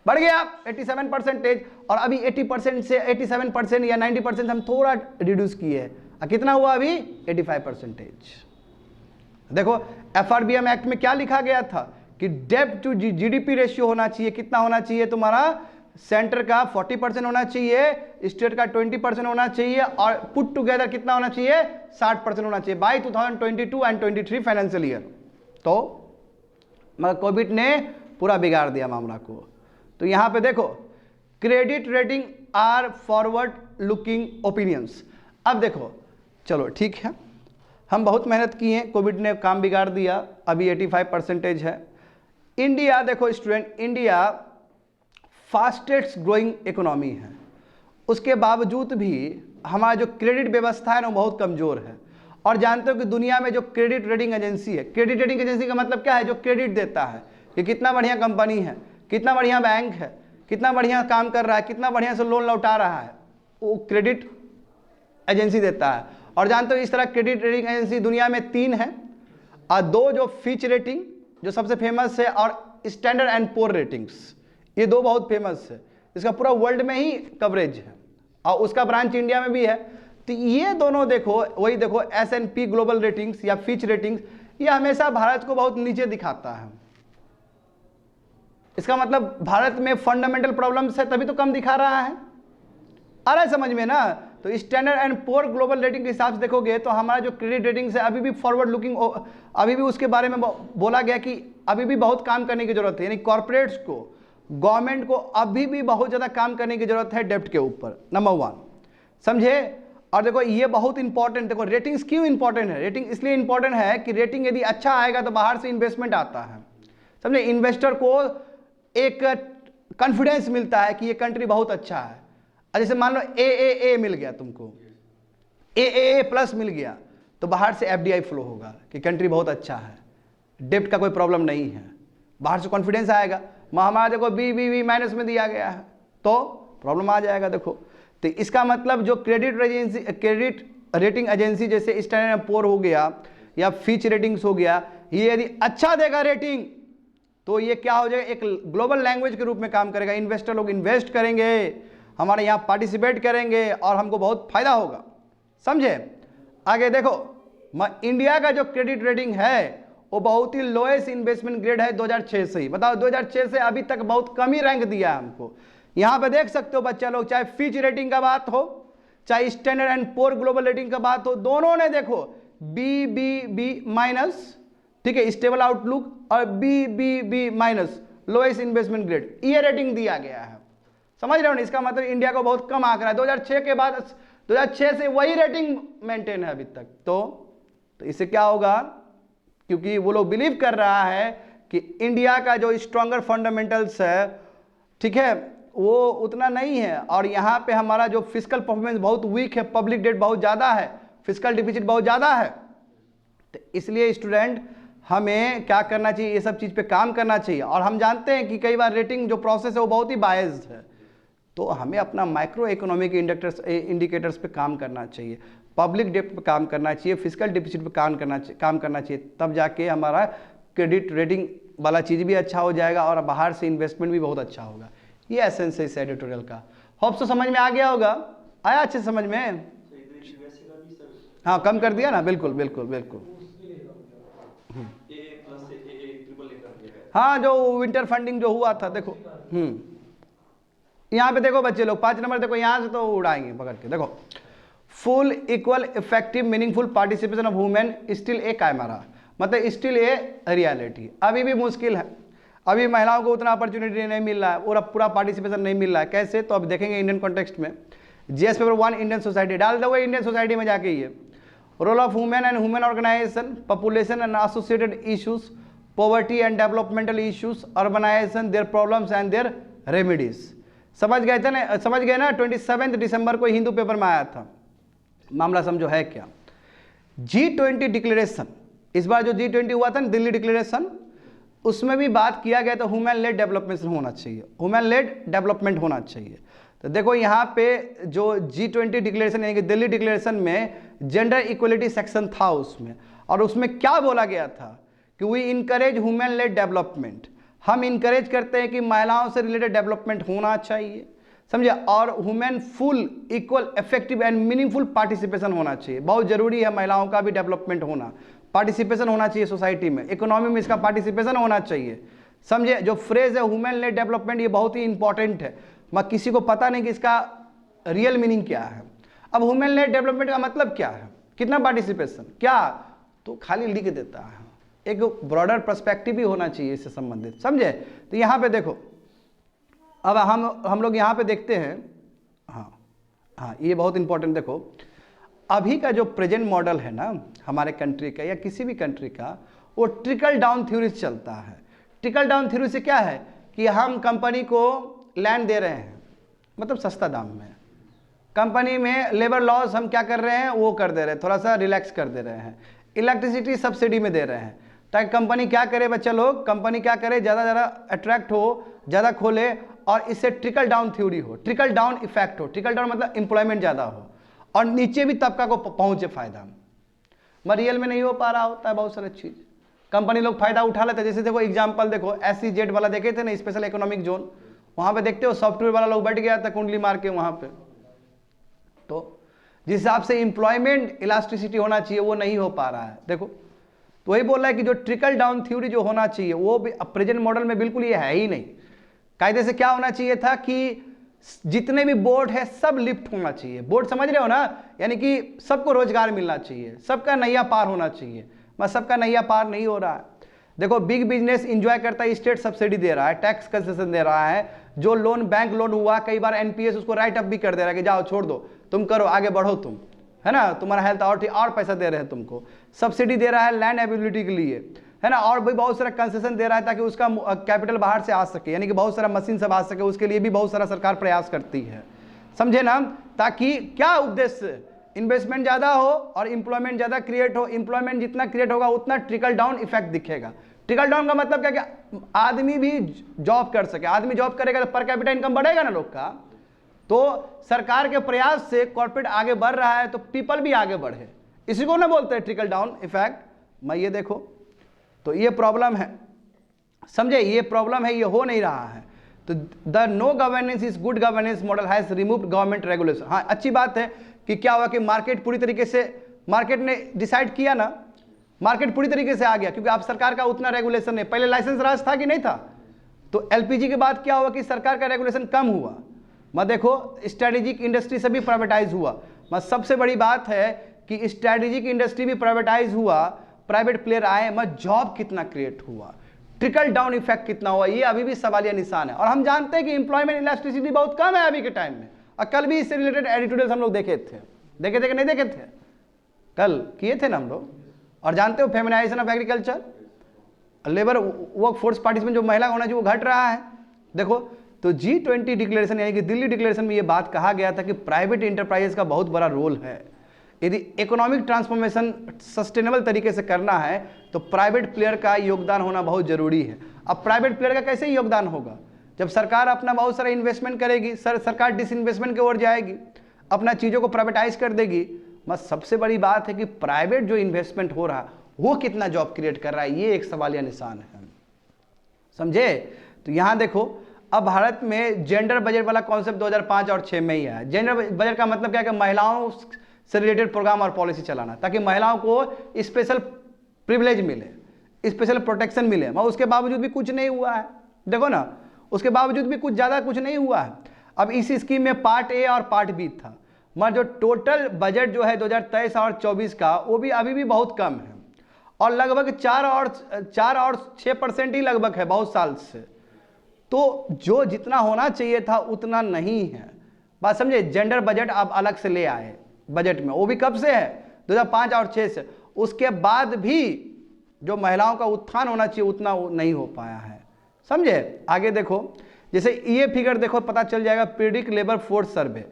बढ़ गया 87%, और अभी 80% से 87% या 90% हम थोड़ा रिड्यूस किए, कितना हुआ अभी 85%। देखो FRBM एक्ट में क्या लिखा गया था कि डेब्ट टू GDP रेशियो होना चाहिए, कितना होना चाहिए तुम्हारा, सेंटर का 40% होना चाहिए, स्टेट का 20% होना चाहिए, और पुट टुगेदर कितना होना चाहिए 60% होना चाहिए बाय 2022 एंड 23 फाइनेंशियल ईयर। तो मगर कोविड ने पूरा बिगाड़ दिया मामला को। तो यहां पे देखो credit rating are forward looking opinions. अब देखो चलो ठीक है, हम बहुत मेहनत की हैं, कोविड ने काम बिगाड़ दिया, अभी 85% है। इंडिया देखो student, India fastest growing economy है, उसके बावजूद भी हमारा जो क्रेडिट व्यवस्था है ना बहुत कमज़ोर है। और जानते हो कि दुनिया में जो क्रेडिट रेटिंग एजेंसी है, क्रेडिट रेटिंग एजेंसी का मतलब क्या है, जो क्रेडिट देता है कि कितना बढ़िया कंपनी है, कितना बढ़िया बैंक है, कितना बढ़िया काम कर रहा है, कितना बढ़िया से लोन लौटा रहा है, वो क्रेडिट एजेंसी देता है। और जानते हो इस तरह क्रेडिट रेटिंग एजेंसी दुनिया में 3 है, और 2 जो फिच रेटिंग जो सबसे फेमस है, और स्टैंडर्ड एंड पुअर रेटिंग्स, ये 2 बहुत फेमस है, इसका पूरा वर्ल्ड में ही कवरेज है, और उसका ब्रांच इंडिया में भी है। तो ये दोनों देखो, वही देखो S&P ग्लोबल रेटिंग्स या फिच रेटिंग्स, ये हमेशा भारत को बहुत नीचे दिखाता है। इसका मतलब भारत में फंडामेंटल प्रॉब्लम्स है तभी तो कम दिखा रहा है, आ रहा है समझ में ना। तो standard and poor global rating के हिसाब से देखोगे तो हमारा जो क्रेडिट रेटिंग्स है अभी भी फॉरवर्ड लुकिंग, अभी भी उसके बारे में बोला गया कि अभी भी बहुत काम करने की जरूरत है, यानी कॉर्पोरेट्स को, गवर्नमेंट को अभी भी बहुत ज़्यादा काम करने की जरूरत है डेब्ट के ऊपर, नंबर 1, समझे। और देखो ये बहुत इंपॉर्टेंट, देखो रेटिंग्स क्यों इंपॉर्टेंट है, रेटिंग इसलिए इंपॉर्टेंट है कि रेटिंग यदि अच्छा आएगा तो बाहर से इन्वेस्टमेंट आता है, समझे। इन्वेस्टर को एक कॉन्फिडेंस मिलता है कि ये कंट्री बहुत अच्छा है। जैसे मान लो AAA मिल गया तुमको, AAA प्लस मिल गया, तो बाहर से FDI फ्लो होगा कि कंट्री बहुत अच्छा है, डेब्ट का कोई प्रॉब्लम नहीं है, बाहर से कॉन्फिडेंस आएगा। हमारा देखो BBB माइनस में दिया गया है तो प्रॉब्लम आ जाएगा। देखो तो इसका मतलब जो क्रेडिट रेटिंग एजेंसी जैसे स्टैंडर्ड एंड पुअर हो गया या फिच रेटिंग्स हो गया, ये यदि अच्छा देगा रेटिंग तो ये क्या हो जाएगा, एक ग्लोबल लैंग्वेज के रूप में काम करेगा। इन्वेस्टर लोग इन्वेस्ट करेंगे, हमारे यहाँ पार्टिसिपेट करेंगे और हमको बहुत फायदा होगा, समझे। आगे देखो इंडिया का जो क्रेडिट रेटिंग है वो बहुत ही लोएस्ट इन्वेस्टमेंट ग्रेड है 2006 से ही। बताओ 2006 से अभी तक बहुत कम ही रैंक दिया है हमको। यहाँ पे देख सकते हो बच्चा लोग, चाहे फिच रेटिंग का बात हो, चाहे standard and poor global rating का बात हो, दोनों ने देखो BBB माइनस, ठीक है, स्टेबल आउटलुक, और BBB minus lowest investment grade, ये रेटिंग दिया गया है, समझ रहे हो ना। इसका मतलब इंडिया को बहुत कम आंकड़ा है, 2006 के बाद 2006 से वही रेटिंग मेंटेन है अभी तक। तो इससे क्या होगा, क्योंकि वो लोग बिलीव कर रहा है कि इंडिया का जो स्ट्रॉन्गर फंडामेंटल्स है, ठीक है, वो उतना नहीं है, और यहाँ पे हमारा जो फिस्कल परफॉर्मेंस बहुत वीक है, पब्लिक डेट बहुत ज़्यादा है, फिस्कल डिफिसिट बहुत ज़्यादा है। तो इसलिए स्टूडेंट हमें क्या करना चाहिए, ये सब चीज़ पे काम करना चाहिए। और हम जानते हैं कि कई बार रेटिंग जो प्रोसेस है वो बहुत ही बायस्ड है, तो हमें अपना माइक्रो इकोनॉमिक इंडिकेटर्स पे काम करना चाहिए, पब्लिक डेट पे काम करना चाहिए, फिस्कल डिफिसिट पे काम करना चाहिए, तब जाके हमारा क्रेडिट रेटिंग वाला चीज़ भी अच्छा हो जाएगा और बाहर से इन्वेस्टमेंट भी बहुत अच्छा होगा। ये एसेंस है इस एडिटोरियल का। होप तो समझ में आ गया होगा, आया अच्छे समझ में। हाँ कम कर दिया ना, बिल्कुल बिल्कुल बिल्कुल। हाँ जो विंटर फंडिंग जो हुआ था, देखो यहाँ पे देखो बच्चे लोग 5 नंबर देखो, यहाँ से तो उड़ाएंगे पकड़ के। देखो full equal effective meaningful participation of women still a camera, मतलब स्टिल ए रियलिटी, अभी भी मुश्किल है, अभी महिलाओं को उतना अपॉर्चुनिटी नहीं मिल रहा है, पूरा पार्टिसिपेशन नहीं मिल रहा है। कैसे, तो अब देखेंगे इंडियन कॉन्टेक्स्ट में। GS पेपर 1 इंडियन सोसाइटी डाल दो, इंडियन सोसाइटी में जाके ये role of women and human organisation, population and associated issues, poverty and developmental issues, urbanisation, their problems and their remedies. समझ गए थे ना, समझ गए ना। 27 दिसंबर को हिंदू पेपर में आया था, मामला समझो है क्या। G20 डिक्लेरेशन, इस बार जो G20 हुआ था ना दिल्ली डिक्लेरेशन, उसमें भी बात किया गया था ह्यूमन लेड डेवलपमेंट होना चाहिए, ह्यूमन लेड डेवलपमेंट होना चाहिए। तो देखो यहाँ पे जो G20 डिक्लेरेशन यानी कि दिल्ली डिक्लेरेशन में जेंडर इक्वलिटी सेक्शन था उसमें, और उसमें क्या बोला गया था कि we encourage human led development, हम इनकरेज करते हैं कि महिलाओं से रिलेटेड डेवलपमेंट होना चाहिए, समझे, और women full equal effective and meaningful participation होना चाहिए। बहुत जरूरी है महिलाओं का भी डेवलपमेंट होना, पार्टिसिपेशन होना चाहिए सोसाइटी में, इकोनॉमी में इसका पार्टिसिपेशन होना चाहिए, समझे। जो फ्रेज है वुमेन लेड डेवलपमेंट, ये बहुत ही इंपॉर्टेंट है, मगर किसी को पता नहीं कि इसका रियल मीनिंग क्या है। अब वुमेन लेड डेवलपमेंट का मतलब क्या है, कितना पार्टिसिपेशन, क्या, तो खाली लिख देता है, एक ब्रॉडर पर्सपेक्टिव भी होना चाहिए इससे संबंधित, समझे। तो यहाँ पे देखो, अब हम लोग यहाँ पे देखते हैं, हाँ ये बहुत इंपॉर्टेंट, देखो अभी का जो प्रेजेंट मॉडल है ना हमारे कंट्री का या किसी भी कंट्री का, वो ट्रिकल डाउन थ्योरी से चलता है। ट्रिकल डाउन थ्योरी से क्या है कि हम कंपनी को लैंड दे रहे हैं, मतलब सस्ता दाम में, कंपनी में लेबर लॉस हम क्या कर रहे हैं, वो कर दे रहे हैं, थोड़ा सा रिलैक्स कर दे रहे हैं, इलेक्ट्रिसिटी सब्सिडी में दे रहे हैं, ताकि कंपनी क्या करे बच्चा लोग, कंपनी क्या करे, ज़्यादा अट्रैक्ट हो, ज़्यादा खोले, और इससे ट्रिकल डाउन थ्योरी हो, ट्रिकल डाउन इफेक्ट हो। ट्रिकल डाउन मतलब एम्प्लॉयमेंट ज़्यादा हो और नीचे भी तबका को पहुंचे फायदा, मगर रियल में नहीं हो पा रहा होता है बहुत सारी चीज़, कंपनी लोग फायदा उठा लेते हैं। जैसे देखो एग्जांपल देखो, SEZ वाला देखे थे ना, स्पेशल इकोनॉमिक जोन, वहाँ पे देखते हो सॉफ्टवेयर वाला लोग बैठ गया था कुंडली मार के वहाँ पे, तो जिस हिसाब से एम्प्लॉयमेंट इलास्टिसिटी होना चाहिए वो नहीं हो पा रहा है। देखो तो वही बोल रहा है कि जो ट्रिकल डाउन थ्योरी जो होना चाहिए वो भी प्रेजेंट मॉडल में बिल्कुल ये है ही नहीं। कायदे से क्या होना चाहिए था कि जितने भी बोर्ड है सब लिफ्ट होना चाहिए, बोर्ड समझ रहे हो ना, यानी कि सबको रोजगार मिलना चाहिए, सबका नैया पार होना चाहिए, मगर सबका नैया पार नहीं हो रहा है। देखो बिग बिजनेस इंजॉय करता है, स्टेट सब्सिडी दे रहा है, टैक्स कंसेशन दे रहा है, जो लोन बैंक लोन हुआ कई बार NPS उसको राइट अप भी कर दे रहा है कि जाओ छोड़ दो, तुम करो आगे बढ़ो तुम, है ना, तुम्हारा हेल्थ और पैसा दे रहे हैं तुमको, सब्सिडी दे रहा है लैंड एबिलिटी के लिए, है ना, और भी बहुत सारा कंसेशन दे रहा है ताकि उसका कैपिटल बाहर से आ सके, यानी कि बहुत सारा मशीन सब आ सके, उसके लिए भी बहुत सारा सरकार प्रयास करती है, समझे ना। ताकि क्या उद्देश्य, इन्वेस्टमेंट ज़्यादा हो और एम्प्लॉयमेंट ज़्यादा क्रिएट हो, एम्प्लॉयमेंट जितना क्रिएट होगा उतना ट्रिकल डाउन इफेक्ट दिखेगा। ट्रिकल डाउन का मतलब क्या, कि आदमी भी जॉब कर सके, आदमी जॉब करेगा तो पर कैपिटा इनकम बढ़ेगा ना लोग का, तो सरकार के प्रयास से कॉर्पोरेट आगे बढ़ रहा है तो पीपल भी आगे बढ़े, इसी को ना बोलते हैं ट्रिकल डाउन इफेक्ट। मैं ये देखो तो ये प्रॉब्लम है, समझे, ये प्रॉब्लम है, ये हो नहीं रहा है। तो the no governance is good governance model has removed government regulation. हाँ अच्छी बात है कि क्या हुआ कि मार्केट पूरी तरीके से, मार्केट ने डिसाइड किया ना, मार्केट पूरी तरीके से आ गया, क्योंकि अब सरकार का उतना रेगुलेशन नहीं, पहले लाइसेंस राज था कि नहीं था, तो LPG के बाद क्या हुआ कि सरकार का रेगुलेशन कम हुआ, मैं देखो स्ट्रेटेजिक इंडस्ट्री से भी प्राइवेटाइज हुआ। मैं सबसे बड़ी बात है कि स्ट्रेटेजिक इंडस्ट्री भी प्राइवेटाइज हुआ, प्राइवेट प्लेयर आए, मैं जॉब कितना क्रिएट हुआ, ट्रिकल डाउन इफेक्ट कितना हुआ, ये अभी भी सवालिया निशान है। और हम जानते हैं कि एम्प्लॉयमेंट इलास्टिसिटी बहुत कम है अभी के टाइम में, और कल भी इससे रिलेटेड एडिटोरियल्स हम लोग देखे थे कि नहीं देखे थे, कल किए थे ना हम लोग। और जानते हो feminisation of agriculture, labour work force participation जो महिला होना चाहिए वो घट रहा है। देखो तो G20 डिक्लेरेशन यानी कि दिल्ली डिक्लेरेशन में ये बात कहा गया था कि प्राइवेट इंटरप्राइजेस का बहुत बड़ा रोल है, यदि इकोनॉमिक ट्रांसफॉर्मेशन सस्टेनेबल तरीके से करना है तो प्राइवेट प्लेयर का योगदान होना बहुत जरूरी है। अब प्राइवेट प्लेयर का कैसे योगदान होगा, जब सरकार अपना बहुत सारा इन्वेस्टमेंट करेगी, सरकार डिसइन्वेस्टमेंट की ओर जाएगी, अपना चीज़ों को प्राइवेटाइज कर देगी। बस सबसे बड़ी बात है कि प्राइवेट जो इन्वेस्टमेंट हो रहा है वो कितना जॉब क्रिएट कर रहा है, ये एक सवालिया निशान है, समझे। तो यहाँ देखो अब भारत में जेंडर बजट वाला कॉन्सेप्ट 2005 और 6 में ही है। जेंडर बजट का मतलब क्या है कि महिलाओं से रिलेटेड प्रोग्राम और पॉलिसी चलाना, ताकि महिलाओं को स्पेशल प्रिविलेज मिले, स्पेशल प्रोटेक्शन मिले, मगर उसके बावजूद भी कुछ नहीं हुआ है। देखो ना, उसके बावजूद भी कुछ ज़्यादा कुछ नहीं हुआ है। अब इस स्कीम में पार्ट ए और पार्ट बी था, मगर जो टोटल बजट जो है 2023 और 24 का वो भी अभी भी बहुत कम है, और लगभग 4 और 6% ही लगभग है बहुत साल से। तो जो जितना होना चाहिए था उतना नहीं है, बात समझे। जेंडर बजट आप अलग से ले आए बजट में, वो भी कब से है, 2005 और 6 से। उसके बाद भी जो महिलाओं का उत्थान होना चाहिए उतना नहीं हो पाया है, समझे। आगे देखो, जैसे ये फिगर देखो पता चल जाएगा, प्रिडिक्ट लेबर फोर्स सर्वे,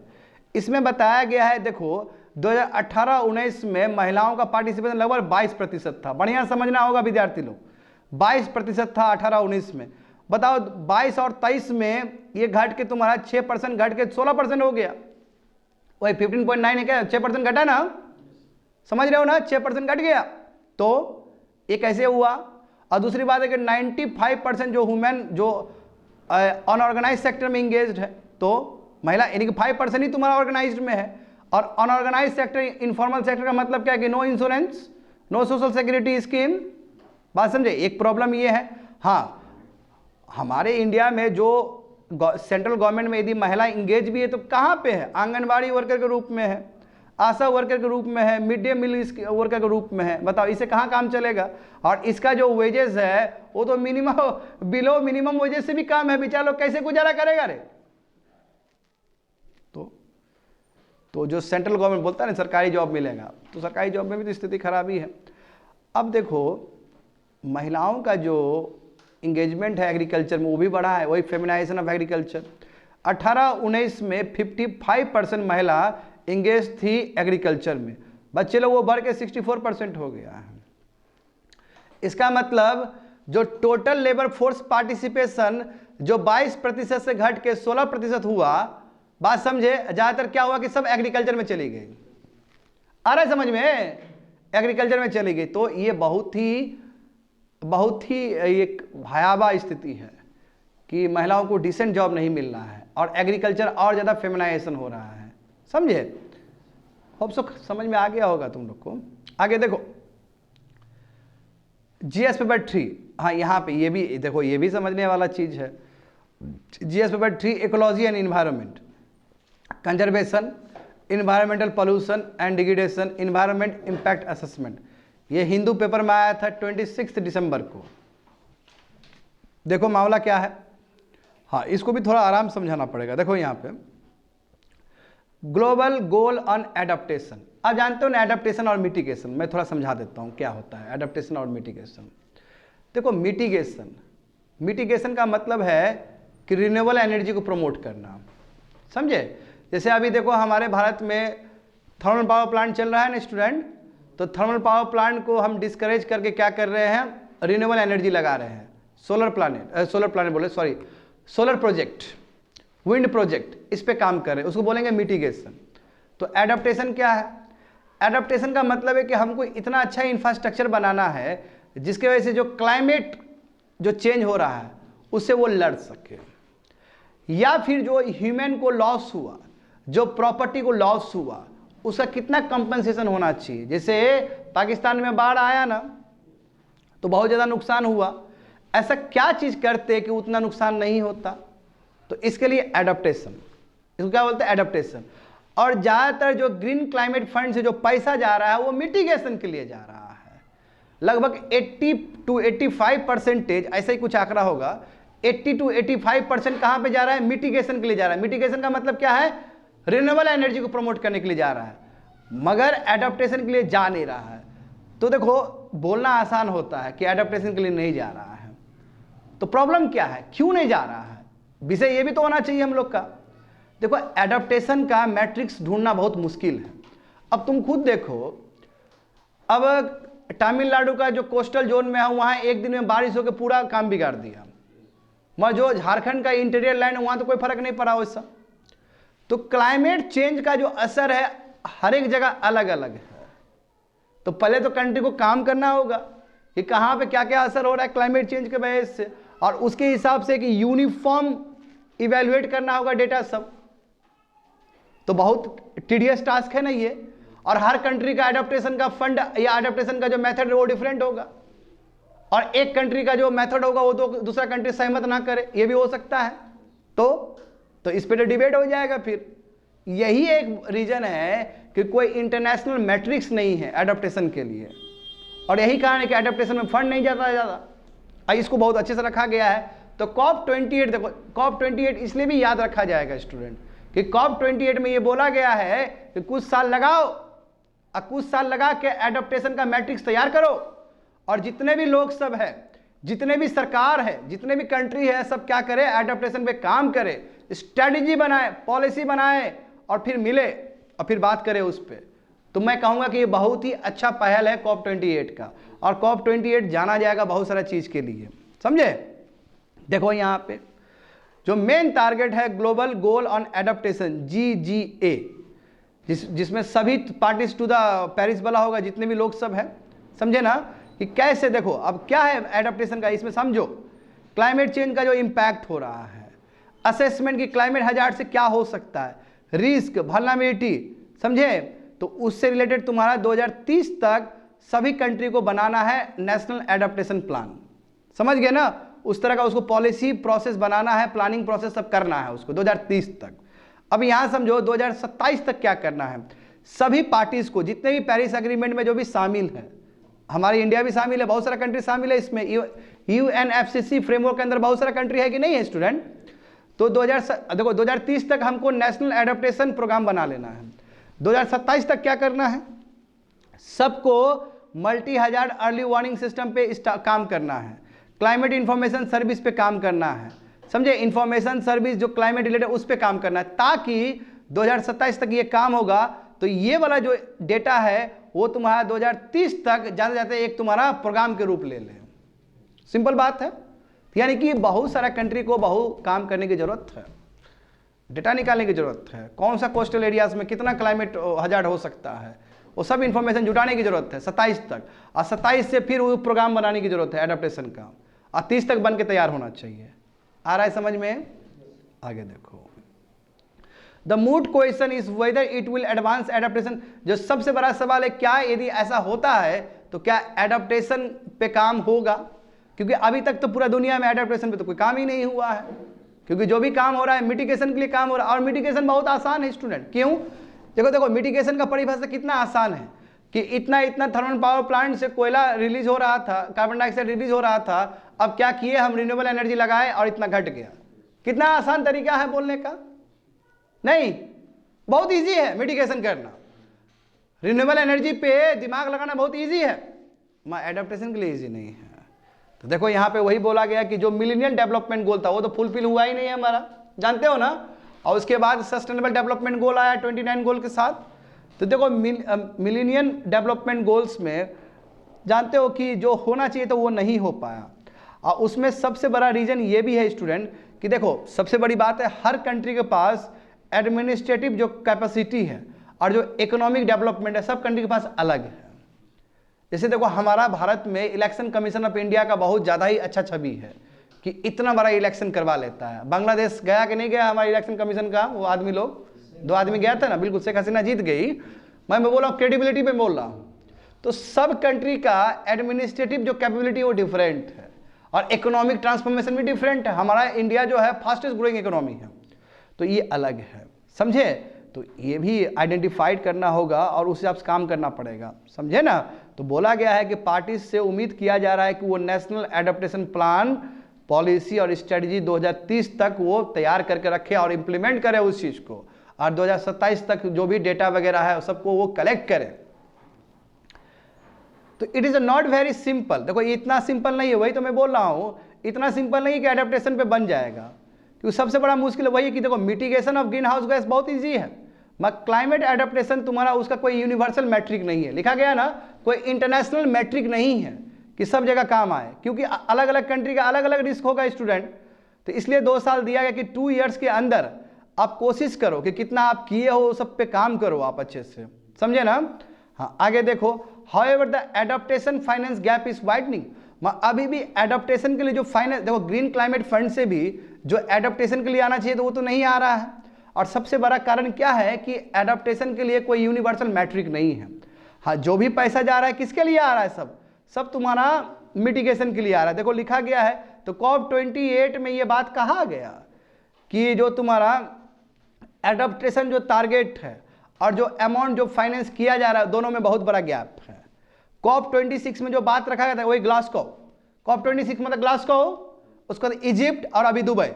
इसमें बताया गया है, देखो 2018-19 में महिलाओं का पार्टिसिपेशन लगभग 22% था। बढ़िया समझना होगा विद्यार्थी लोग, 22% था 18-19 में। बताओ 22 और 23 में ये घट के तुम्हारा 6% घट के 16% हो गया, वही 15.9 है क्या, 6% घटा ना, समझ रहे हो ना, 6% घट गया। तो ये कैसे हुआ, और दूसरी बात है कि 95% जो वुमेन जो अनऑर्गेनाइज सेक्टर में इंगेज्ड है, तो महिला यानी कि 5% ही तुम्हारा ऑर्गेनाइज्ड में है। और अनऑर्गेनाइज सेक्टर, इनफॉर्मल सेक्टर का मतलब क्या है कि no insurance, no social security scheme. बात समझे? एक प्रॉब्लम ये है। हाँ, हमारे इंडिया में जो सेंट्रल गवर्नमेंट में यदि महिला इंगेज भी है तो कहाँ पे है? आंगनबाड़ी वर्कर के रूप में है, आशा वर्कर के रूप में है, मिड डे मील वर्कर के रूप में है। बताओ इसे कहाँ काम चलेगा? और इसका जो वेजेस है वो तो मिनिमम बिलो मिनिमम वेजेस से भी कम है। बेचारा लोग कैसे गुजारा करेगा रे? तो जो सेंट्रल गवर्नमेंट बोलता है ना सरकारी जॉब मिलेगा, तो सरकारी जॉब में भी तो स्थिति खराब ही है। अब देखो महिलाओं का जो इंगेजमेंट है एग्रीकल्चर में वो भी बढ़ा है, वही फेमिनाइजेशन ऑफ एग्रीकल्चर। 18-19 में 55% महिला इंगेज थी एग्रीकल्चर में, बच्चे लोग वो बढ़ के 64% हो गया है। इसका मतलब जो टोटल लेबर फोर्स पार्टिसिपेशन जो 22% से घट के 16% हुआ, बात समझे? ज्यादातर क्या हुआ कि सब एग्रीकल्चर में चली गई। आ रहा है समझ में? एग्रीकल्चर में चली गई। तो ये बहुत ही एक भयावह स्थिति है कि महिलाओं को डिसेंट जॉब नहीं मिल रहा है और एग्रीकल्चर और ज़्यादा फेमिनाइजेशन हो रहा है। समझे? होप सो समझ में आ गया होगा तुम लोग को। आगे देखो जीएस पेपर 3। हाँ, यहाँ पे ये भी देखो, ये भी समझने वाला चीज़ है। GS paper 3 ecology and environment, conservation, environmental pollution and degradation, environment impact assessment. ये हिंदू पेपर में आया था 26 दिसंबर को। देखो मामला क्या है। हाँ, इसको भी थोड़ा आराम समझाना पड़ेगा। देखो यहाँ पे ग्लोबल गोल ऑन एडाप्टेशन। आप जानते हो ना एडाप्टेशन और मिटिगेशन, मैं थोड़ा समझा देता हूँ क्या होता है एडाप्टेशन और मिटिगेशन। देखो मिटिगेशन का मतलब है कि रिन्यूएबल एनर्जी को प्रमोट करना। समझे? जैसे अभी देखो हमारे भारत में थर्मल पावर प्लांट चल रहा है ना स्टूडेंट, तो थर्मल पावर प्लांट को हम डिस्करेज करके क्या कर रहे हैं? रिन्यूएबल एनर्जी लगा रहे हैं। सोलर प्रोजेक्ट, विंड प्रोजेक्ट, इस पे काम कर रहे हैं, उसको बोलेंगे मिटिगेशन। तो एडाप्टेशन क्या है? एडाप्टेशन का मतलब है कि हमको इतना अच्छा इंफ्रास्ट्रक्चर बनाना है जिसकी वजह से जो क्लाइमेट जो चेंज हो रहा है उससे वो लड़ सके, या फिर जो ह्यूमन को लॉस हुआ, जो प्रॉपर्टी को लॉस हुआ, उसका कितना कंपनसेशन होना चाहिए। जैसे पाकिस्तान में बाढ़ आया ना तो बहुत ज़्यादा नुकसान हुआ, ऐसा क्या चीज़ करते कि उतना नुकसान नहीं होता? तो इसके लिए एडाप्टेशन, इसको क्या बोलते हैं? एडाप्टेशन। और ज़्यादातर जो ग्रीन क्लाइमेट फंड से जो पैसा जा रहा है वो मिटिगेशन के लिए जा रहा है। लगभग 80 to 85%, ऐसा ही कुछ आंकड़ा होगा, 80 to 85% कहाँ पे जा रहा है? मिटिगेशन के लिए जा रहा है। मिटिगेशन का मतलब क्या है? रिन्यूएबल एनर्जी को प्रमोट करने के लिए जा रहा है, मगर एडाप्टेशन के लिए जा नहीं रहा है। तो देखो बोलना आसान होता है कि एडाप्टेशन के लिए नहीं जा रहा है, तो प्रॉब्लम क्या है? क्यों नहीं जा रहा है? विषय ये भी तो होना चाहिए हम लोग का। देखो एडाप्टेशन का मैट्रिक्स ढूंढना बहुत मुश्किल है। अब तुम खुद देखो, अब तमिलनाडु का जो कोस्टल जोन में है वहाँ एक दिन में बारिश होकर पूरा काम बिगाड़ दिया, मगर जो झारखंड का इंटीरियर लैंड वहाँ तो कोई फर्क नहीं पड़ा वैसा। तो क्लाइमेट चेंज का जो असर है हर एक जगह अलग अलग है। तो पहले तो कंट्री को काम करना होगा कि कहाँ पे क्या क्या असर हो रहा है क्लाइमेट चेंज के वजह से, और उसके हिसाब से कि यूनिफॉर्म इवेल्युएट करना होगा डेटा सब। तो बहुत टीडियस टास्क है ना ये, और हर कंट्री का एडाप्टेशन का फंड या एडाप्टेशन का जो मेथड है वो डिफरेंट होगा, और एक कंट्री का जो मेथड होगा वो तो दूसरा कंट्री सहमत ना करे, ये भी हो सकता है। तो इस पर तो डिबेट हो जाएगा। फिर यही एक रीजन है कि कोई इंटरनेशनल मैट्रिक्स नहीं है एडाप्टेशन के लिए, और यही कारण है कि एडाप्टेशन में फंड नहीं जाता ज़्यादा। इसको बहुत अच्छे से रखा गया है। तो COP28, देखो COP28 इसलिए भी याद रखा जाएगा स्टूडेंट कि COP28 में ये बोला गया है कि कुछ साल लगाओ और कुछ साल लगा के एडाप्टेशन का मैट्रिक्स तैयार करो, और जितने भी लोग सब है, जितने भी सरकार है, जितने भी कंट्री है, सब क्या करे? एडाप्टेशन पे काम करे, स्ट्रेटजी बनाए, पॉलिसी बनाए, और फिर मिले और फिर बात करें उस पर। तो मैं कहूँगा कि ये बहुत ही अच्छा पहल है COP28 का, और COP28 जाना जाएगा बहुत सारा चीज़ के लिए। समझे? देखो यहाँ पे जो मेन टारगेट है global goal on adaptation GGA, जिसमें सभी पार्टीज टू द पेरिस वाला होगा, जितने भी लोग सब हैं, समझे ना? कि कैसे, देखो अब क्या है एडाप्टेशन का, इसमें समझो क्लाइमेट चेंज का जो इम्पैक्ट हो रहा है, असेसमेंट की क्लाइमेट हजार्ड से क्या हो सकता है, रिस्क, वल्नरेबिलिटी, समझे। तो उससे रिलेटेड तुम्हारा 2030 तक सभी कंट्री को बनाना है नेशनल एडाप्टेशन प्लान, समझ गए ना। उस तरह का उसको पॉलिसी प्रोसेस बनाना है, प्लानिंग प्रोसेस सब करना है उसको 2030 तक। अब यहां समझो 2027 तक क्या करना है, सभी पार्टीज को, जितने भी पेरिस एग्रीमेंट में जो भी शामिल है, हमारी इंडिया भी शामिल है, बहुत सारा कंट्री शामिल है इसमें, UNFCCC फ्रेमवर्क के अंदर बहुत सारा कंट्री है कि नहीं है स्टूडेंट। तो देखो 2030 तक हमको नेशनल एडाप्टेशन प्रोग्राम बना लेना है। 2027 तक क्या करना है, सबको multi hazard early warning system पे काम करना है, क्लाइमेट इंफॉर्मेशन सर्विस पे काम करना है, समझे। इंफॉर्मेशन सर्विस जो क्लाइमेट रिलेटेड उस पे काम करना है, ताकि 2027 तक ये काम होगा तो ये वाला जो डेटा है वो तुम्हारा 2030 तक जाते जाते एक तुम्हारा प्रोग्राम के रूप ले ले। सिंपल बात है, यानी कि बहुत सारा कंट्री को काम करने की जरूरत है, डेटा निकालने की जरूरत है, कौन सा कोस्टल एरियाज में कितना क्लाइमेट हजार्ड हो सकता है, वो सब इंफॉर्मेशन जुटाने की जरूरत है 27 तक, और 27 से फिर वो प्रोग्राम बनाने की जरूरत है एडाप्टेशन का, और 30 तक बन के तैयार होना चाहिए। आ रहा है समझ में? आगे देखो, the mood question is whether it will advance adaptation. जो सबसे बड़ा सवाल है, क्या यदि ऐसा होता है तो क्या एडाप्टेशन पे काम होगा, क्योंकि अभी तक तो पूरा दुनिया में एडाप्टेशन पे तो कोई काम ही नहीं हुआ है, क्योंकि जो भी काम हो रहा है मिटिगेशन के लिए काम हो रहा है, और मिटिगेशन बहुत आसान है स्टूडेंट। क्यों? देखो मिटिगेशन का परिभाषा कितना आसान है कि इतना थर्मल पावर प्लांट से कोयला रिलीज हो रहा था, कार्बन डाइऑक्साइड रिलीज हो रहा था, अब क्या किए हम, रिन्यूएबल एनर्जी लगाए और इतना घट गया। कितना आसान तरीका है बोलने का, नहीं बहुत इजी है मिटिगेशन करना, रिन्यूएबल एनर्जी पे दिमाग लगाना बहुत इजी है, एडाप्टेशन के लिए इजी नहीं है। तो देखो यहाँ पे वही बोला गया कि जो मिलेनियम डेवलपमेंट गोल था वो तो फुलफिल हुआ ही नहीं है हमारा, जानते हो ना। और उसके बाद सस्टेनेबल डेवलपमेंट गोल आया 29 गोल के साथ। तो देखो मिलेनियम डेवलपमेंट गोल्स में जानते हो कि जो होना चाहिए तो वो नहीं हो पाया, और उसमें सबसे बड़ा रीजन ये भी है स्टूडेंट कि देखो सबसे बड़ी बात है, हर कंट्री के पास एडमिनिस्ट्रेटिव जो कैपेसिटी है और जो इकोनॉमिक डेवलपमेंट है सब कंट्री के पास अलग है। जैसे देखो हमारा भारत में इलेक्शन कमीशन ऑफ इंडिया का बहुत ज़्यादा ही अच्छा छवि है कि इतना बड़ा इलेक्शन करवा लेता है। बांग्लादेश गया कि नहीं गया हमारा इलेक्शन कमीशन का, वो आदमी लोग 2 आदमी गया था ना, बिल्कुल शेख हसीना जीत गई। मैं बोल रहा हूँ क्रेडिबिलिटी पे बोल रहा हूँ। तो सब कंट्री का एडमिनिस्ट्रेटिव जो कैपेबिलिटी वो डिफरेंट है, और इकोनॉमिक ट्रांसफॉर्मेशन भी डिफरेंट है। हमारा इंडिया जो है फास्टेस्ट ग्रोइंग इकोनॉमी है, तो ये अलग है, समझे। तो ये भी आइडेंटिफाइड करना होगा और उस हिसाब से काम करना पड़ेगा, समझे ना। तो बोला गया है कि पार्टी से उम्मीद किया जा रहा है कि वो नेशनल एडाप्टेशन प्लान, पॉलिसी और स्ट्रेटजी 2030 तक वो तैयार करके रखे और इम्प्लीमेंट करे उस चीज़ को, और 2027 तक जो भी डेटा वगैरह है सबको वो कलेक्ट करे। तो it is not very simple. देखो ये इतना सिंपल नहीं है, वही तो मैं बोल रहा हूँ, इतना सिंपल नहीं कि एडाप्टेशन पे बन जाएगा, क्योंकि सबसे बड़ा मुश्किल वही है कि देखो mitigation of green house gas बहुत ईजी है, मगर क्लाइमेट एडाप्टेशन तुम्हारा उसका कोई यूनिवर्सल मैट्रिक नहीं है, लिखा गया ना, कोई इंटरनेशनल मैट्रिक नहीं है कि सब जगह काम आए, क्योंकि अलग अलग कंट्री का अलग अलग रिस्क होगा स्टूडेंट। तो इसलिए 2 साल दिया गया कि 2 इयर्स के अंदर आप कोशिश करो कि कितना आप किए हो सब पे काम करो आप अच्छे से, समझे ना। हाँ आगे देखो, however the adaptation finance gap is widening. अभी भी एडाप्टेशन के लिए जो फाइनेंस, देखो ग्रीन क्लाइमेट फंड से भी जो एडाप्टेशन के लिए आना चाहिए तो वो तो नहीं आ रहा है, और सबसे बड़ा कारण क्या है कि एडाप्टेशन के लिए कोई यूनिवर्सल मैट्रिक नहीं है। हाँ जो भी पैसा जा रहा है किसके लिए आ रहा है, सब तुम्हारा मिटिगेशन के लिए आ रहा है। देखो लिखा गया है, तो COP28 में ये बात कहा गया कि जो तुम्हारा एडाप्टेशन जो टारगेट है और जो अमाउंट जो फाइनेंस किया जा रहा है दोनों में बहुत बड़ा गैप है। COP26 में जो बात रखा गया था वही ग्लासगो, COP26 मतलब ग्लासगो, उसके बाद इजिप्ट और अभी दुबई।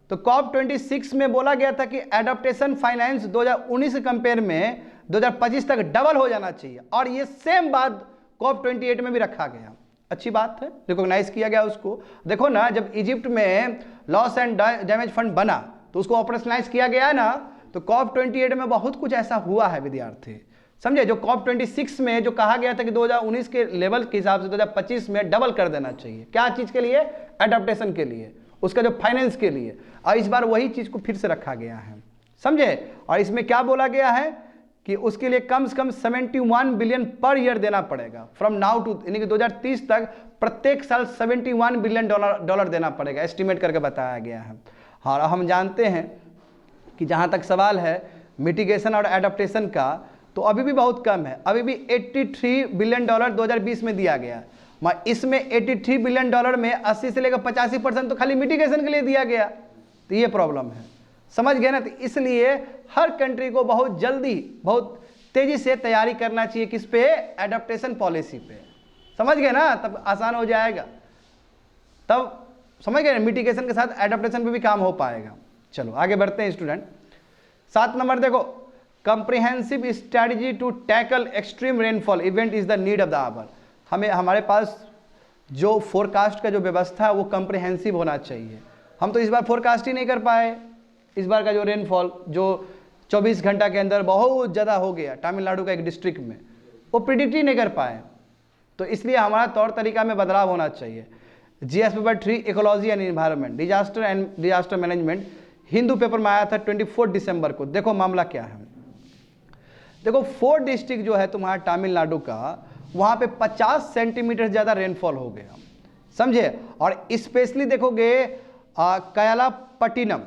तो COP26 में बोला गया था कि एडाप्टेशन फाइनेंस 2019 के कंपेयर में 2025 तक डबल हो जाना चाहिए, और ये सेम बात COP28 में भी रखा गया। अच्छी बात है, रिकॉग्नाइज किया गया उसको। देखो ना, जब इजिप्ट में लॉस एंड डैमेज फंड बना तो उसको ऑपरेशनलाइज किया गया ना, तो COP28 में बहुत कुछ ऐसा हुआ है विद्यार्थी, समझे। जो COP26 में जो कहा गया था कि 2019 के लेवल के हिसाब से 2025 में डबल कर देना चाहिए, क्या चीज़ के लिए, एडाप्टेशन के लिए, उसका जो फाइनेंस के लिए, और इस बार वही चीज़ को फिर से रखा गया है, समझे। और इसमें क्या बोला गया है कि उसके लिए कम से कम 71 बिलियन पर ईयर देना पड़ेगा फ्रॉम नाउ टू, यानी कि 2030 तक प्रत्येक साल 71 बिलियन डॉलर देना पड़ेगा, एस्टिमेट करके बताया गया है। हाँ, हम जानते हैं कि जहाँ तक सवाल है मिटिगेशन और एडाप्टेशन का, तो अभी भी बहुत कम है, अभी भी 83 बिलियन डॉलर 2020 में दिया गया। इसमें 83 बिलियन डॉलर में 80 से लेकर 85% तो खाली मिटिगेशन के लिए दिया गया, तो ये प्रॉब्लम है, समझ गए ना। तो इसलिए हर कंट्री को बहुत जल्दी, बहुत तेजी से तैयारी करना चाहिए, किस पे, एडाप्टेशन पॉलिसी पे, समझ गए ना, तब आसान हो जाएगा, तब समझ गए, मिटिगेशन के साथ एडाप्टेशन पे भी काम हो पाएगा। चलो आगे बढ़ते हैं स्टूडेंट। 7 नंबर देखो, comprehensive strategy to tackle extreme rainfall event is the need of the hour. हमारे पास जो फोरकास्ट का जो व्यवस्था है वो कंप्रिहेंसिव होना चाहिए। हम तो इस बार फोरकास्ट ही नहीं कर पाए, इस बार का जो रेनफॉल जो 24 घंटा के अंदर बहुत ज़्यादा हो गया तमिलनाडु का एक डिस्ट्रिक्ट में, वो प्रिडिक्ट ही नहीं कर पाए, तो इसलिए हमारा तौर तरीका में बदलाव होना चाहिए। GS paper 3 ecology and environment disaster management Hindu paper में आया था 24 दिसंबर को। देखो मामला क्या है, देखो 4 डिस्ट्रिक्ट जो है तुम्हारा तमिलनाडु का, वहाँ पे 50 सेंटीमीटर ज़्यादा रेनफॉल हो गया, समझे। और स्पेशली देखोगे कयालापट्टिनम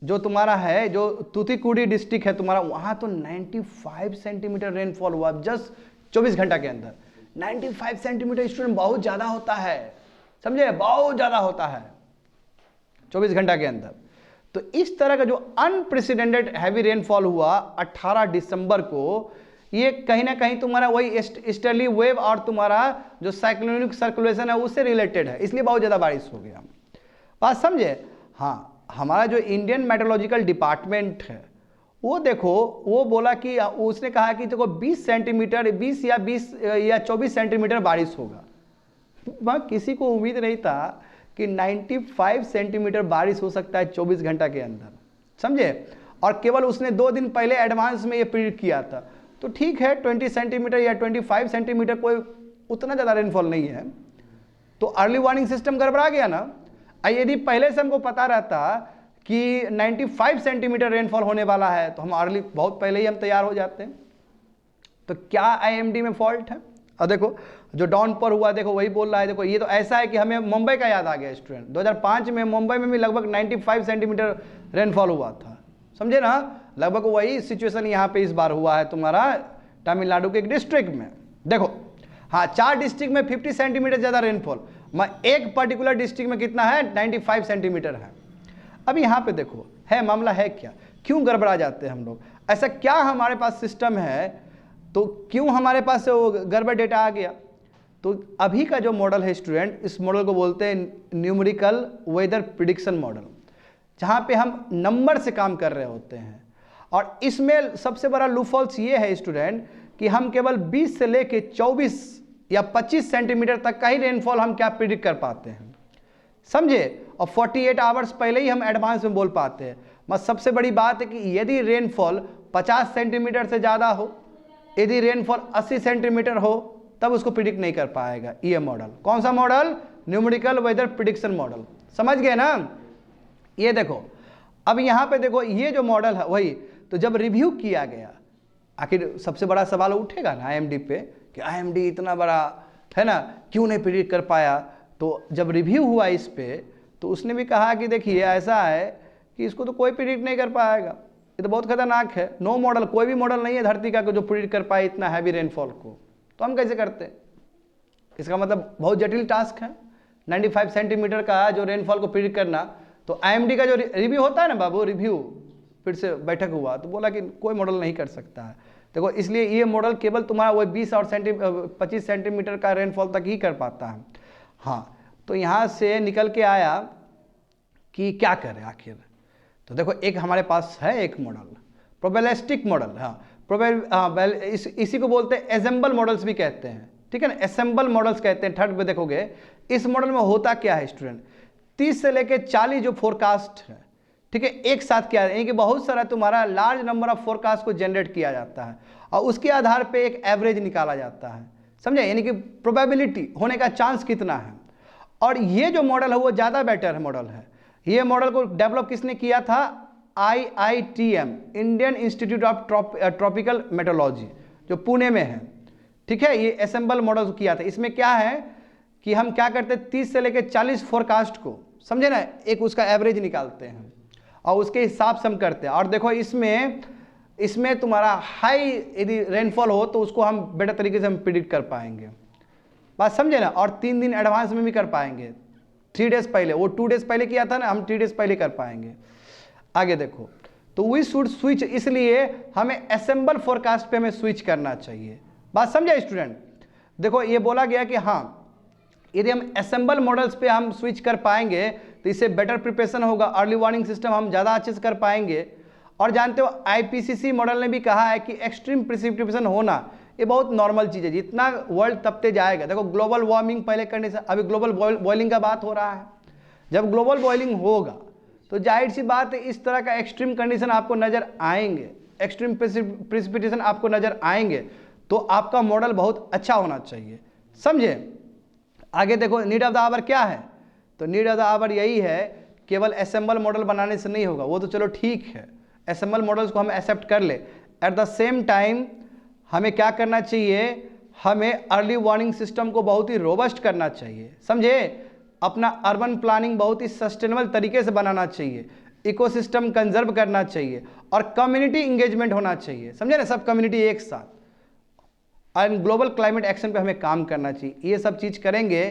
जो तुम्हारा है, जो तूतीकुड़ी डिस्ट्रिक्ट है तुम्हारा, वहाँ तो 95 सेंटीमीटर रेनफॉल हुआ जस्ट 24 घंटा के अंदर। 95 सेंटीमीटर स्टूडेंट बहुत ज़्यादा होता है, समझे, बहुत ज़्यादा होता है 24 घंटा के अंदर। तो इस तरह का जो अनप्रेसिडेंटेड हैवी रेनफॉल हुआ 18 दिसंबर को, ये कहीं ना कहीं तुम्हारा वही ईस्टर्ली वेव और तुम्हारा जो साइक्लोनिक सर्कुलेशन है उससे रिलेटेड है, इसलिए बहुत ज़्यादा बारिश हो गया, बात समझे। हाँ, हमारा जो इंडियन मेट्रोलॉजिकल डिपार्टमेंट है वो देखो, वो बोला कि उसने कहा कि देखो 20 सेंटीमीटर 20 या 24 सेंटीमीटर बारिश होगा। वहाँ किसी को उम्मीद नहीं था कि 95 सेंटीमीटर बारिश हो सकता है 24 घंटा के अंदर, समझे। और केवल उसने 2 दिन पहले एडवांस में ये प्रिडिक्ट किया था, तो ठीक है 20 सेंटीमीटर या 25 सेंटीमीटर कोई उतना ज़्यादा रेनफॉल नहीं है, तो अर्ली वार्निंग सिस्टम गड़बड़ा गया ना। यदि पहले से हमको पता रहता कि 95 सेंटीमीटर रेनफॉल होने वाला है तो हम अर्ली बहुत पहले ही हम तैयार हो जाते हैं। तो क्या आईएमडी में फॉल्ट है? और देखो जो डाउन पर हुआ, देखो वही बोल रहा है, देखो ये तो ऐसा है कि हमें मुंबई का याद आ गया स्टूडेंट। 2005 में मुंबई में भी लगभग 95 सेंटीमीटर रेनफॉल हुआ था, समझे ना। लगभग वही सिचुएशन यहाँ पे इस बार हुआ है तुम्हारा तमिलनाडु के एक डिस्ट्रिक्ट में। देखो हाँ, 4 डिस्ट्रिक्ट में 50 सेंटीमीटर ज़्यादा रेनफॉल, एक पर्टिकुलर डिस्ट्रिक्ट में कितना है, 95 सेंटीमीटर है। अब यहाँ पे देखो है मामला है क्या, क्यों गड़बड़ा जाते हैं हम लोग, ऐसा क्या हमारे पास सिस्टम है, तो क्यों हमारे पास वो गड़बड़ डेटा आ गया। तो अभी का जो मॉडल है स्टूडेंट, इस मॉडल को बोलते हैं न्यूमेरिकल वेदर प्रिडिक्शन मॉडल, जहाँ पे हम नंबर से काम कर रहे होते हैं। और इसमें सबसे बड़ा लूफॉल्स ये है स्टूडेंट कि हम केवल 20 से लेके 24 या 25 सेंटीमीटर तक का ही रेनफॉल हम क्या प्रिडिक्ट कर पाते हैं, समझे। और 48 आवर्स पहले ही हम एडवांस में बोल पाते हैं। मगर सबसे बड़ी बात है कि यदि रेनफॉल 50 सेंटीमीटर से ज़्यादा हो, यदि रेनफॉल 80 सेंटीमीटर हो, तब उसको प्रिडिक्ट नहीं कर पाएगा ये मॉडल। कौन सा model? Numerical weather prediction model, समझ गए ना। ये देखो अब यहाँ पे देखो ये जो मॉडल है वही, तो जब रिव्यू किया गया, आखिर सबसे बड़ा सवाल उठेगा ना आईएमडी पे कि आईएमडी इतना बड़ा है ना, क्यों नहीं प्रिडिक्ट कर पाया। तो जब रिव्यू हुआ इस पे, तो उसने भी कहा कि देखिए ऐसा है कि इसको तो कोई प्रिडिक्ट नहीं कर पाएगा, ये तो बहुत खतरनाक है। नो मॉडल, कोई भी मॉडल नहीं है धरती का जो प्रिडिक्ट कर पाए इतना हैवी रेनफॉल को, तो हम कैसे करते। इसका मतलब बहुत जटिल टास्क है 95 सेंटीमीटर का जो रेनफॉल को प्रिडिक्ट करना। तो आईएमडी का जो रिव्यू होता है ना बाबू, रिव्यू फिर से बैठक हुआ तो बोला कि कोई मॉडल नहीं कर सकता है। देखो इसलिए ये मॉडल केवल तुम्हारा वो 20 और 25 सेंटीमीटर का रेनफॉल तक ही कर पाता है। हाँ, तो यहाँ से निकल के आया कि क्या करें आखिर। तो देखो एक हमारे पास है एक मॉडल, प्रोबेबिलिस्टिक मॉडल। हाँ, इसी को बोलते हैं एसेंबल मॉडल्स भी कहते हैं, ठीक है ना, एसेंबल मॉडल्स कहते हैं। थर्ड पे देखोगे इस मॉडल में होता क्या है स्टूडेंट, 30 से लेके 40 जो फोरकास्ट है, ठीक है, एक साथ किया, यानी कि बहुत सारा तुम्हारा लार्ज नंबर ऑफ फोरकास्ट को जनरेट किया जाता है और उसके आधार पे एक एवरेज निकाला जाता है, समझे, यानी कि प्रोबेबिलिटी होने का चांस कितना है। और ये जो मॉडल है वो ज़्यादा बेटर मॉडल है। ये मॉडल को डेवलप किसने किया था? IITM Indian institute of tropical metrology जो पुणे में है, ठीक है। ये असेंबल मॉडल किया था। इसमें क्या है कि हम क्या करते हैं 30 से लेकर 40 फोरकास्ट को, समझे ना, एक उसका एवरेज निकालते हैं और उसके हिसाब से हम करते हैं। और देखो इसमें तुम्हारा हाई यदि रेनफॉल हो तो उसको हम बेटर तरीके से हम प्रिडिक्ट कर पाएंगे, बात समझे ना। और 3 दिन एडवांस में भी कर पाएंगे, 3 डेज पहले, वो 2 डेज पहले किया था ना, हम 3 डेज पहले कर पाएंगे। आगे देखो, तो वी शुड स्विच, इसलिए हमें असेंबल फोरकास्ट पे हमें स्विच करना चाहिए। बात समझे स्टूडेंट। देखो ये बोला गया कि हाँ यदि हम असेंबल मॉडल्स पे हम स्विच कर पाएंगे तो इससे बेटर प्रिपरेशन होगा, अर्ली वार्निंग सिस्टम हम ज़्यादा अच्छे से कर पाएंगे। और जानते हो IPCC मॉडल ने भी कहा है कि एक्सट्रीम प्रेसिपिटेशन होना ये बहुत नॉर्मल चीज़ है, जितना वर्ल्ड तपते जाएगा। देखो ग्लोबल वार्मिंग पहले करने से अभी ग्लोबल बॉइलिंग का बात हो रहा है। जब ग्लोबल बॉइलिंग होगा तो जाहिर सी बात है इस तरह का एक्सट्रीम कंडीशन आपको नज़र आएंगे, एक्सट्रीम प्रेसिपिटेशन आपको नज़र आएंगे, तो आपका मॉडल बहुत अच्छा होना चाहिए, समझे। आगे देखो नीड ऑफ द आवर क्या है, तो नीड ऑफ द आवर यही है, केवल असेंबल मॉडल बनाने से नहीं होगा, वो तो चलो ठीक है, असेंबल मॉडल्स को हम एक्सेप्ट कर ले। एट द सेम टाइम हमें क्या करना चाहिए, हमें अर्ली वार्निंग सिस्टम को बहुत ही रोबस्ट करना चाहिए, समझे। अपना अर्बन प्लानिंग बहुत ही सस्टेनेबल तरीके से बनाना चाहिए, इकोसिस्टम कंजर्व करना चाहिए और कम्युनिटी इंगेजमेंट होना चाहिए, समझे ना, सब कम्युनिटी एक साथ। एंड ग्लोबल क्लाइमेट एक्शन पे हमें काम करना चाहिए। ये सब चीज़ करेंगे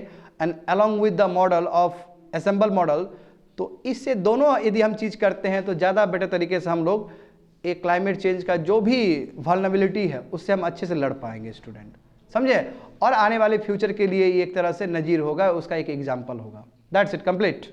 and along with the model of assemble model, तो इससे दोनों यदि हम चीज़ करते हैं तो ज़्यादा बेटर तरीके से हम लोग एक क्लाइमेट चेंज का जो भी वल्नरेबिलिटी है उससे हम अच्छे से लड़ पाएंगे स्टूडेंट, समझे। और आने वाले फ्यूचर के लिए ये एक तरह से नज़ीर होगा, उसका एक एग्जाम्पल होगा। That's it, complete.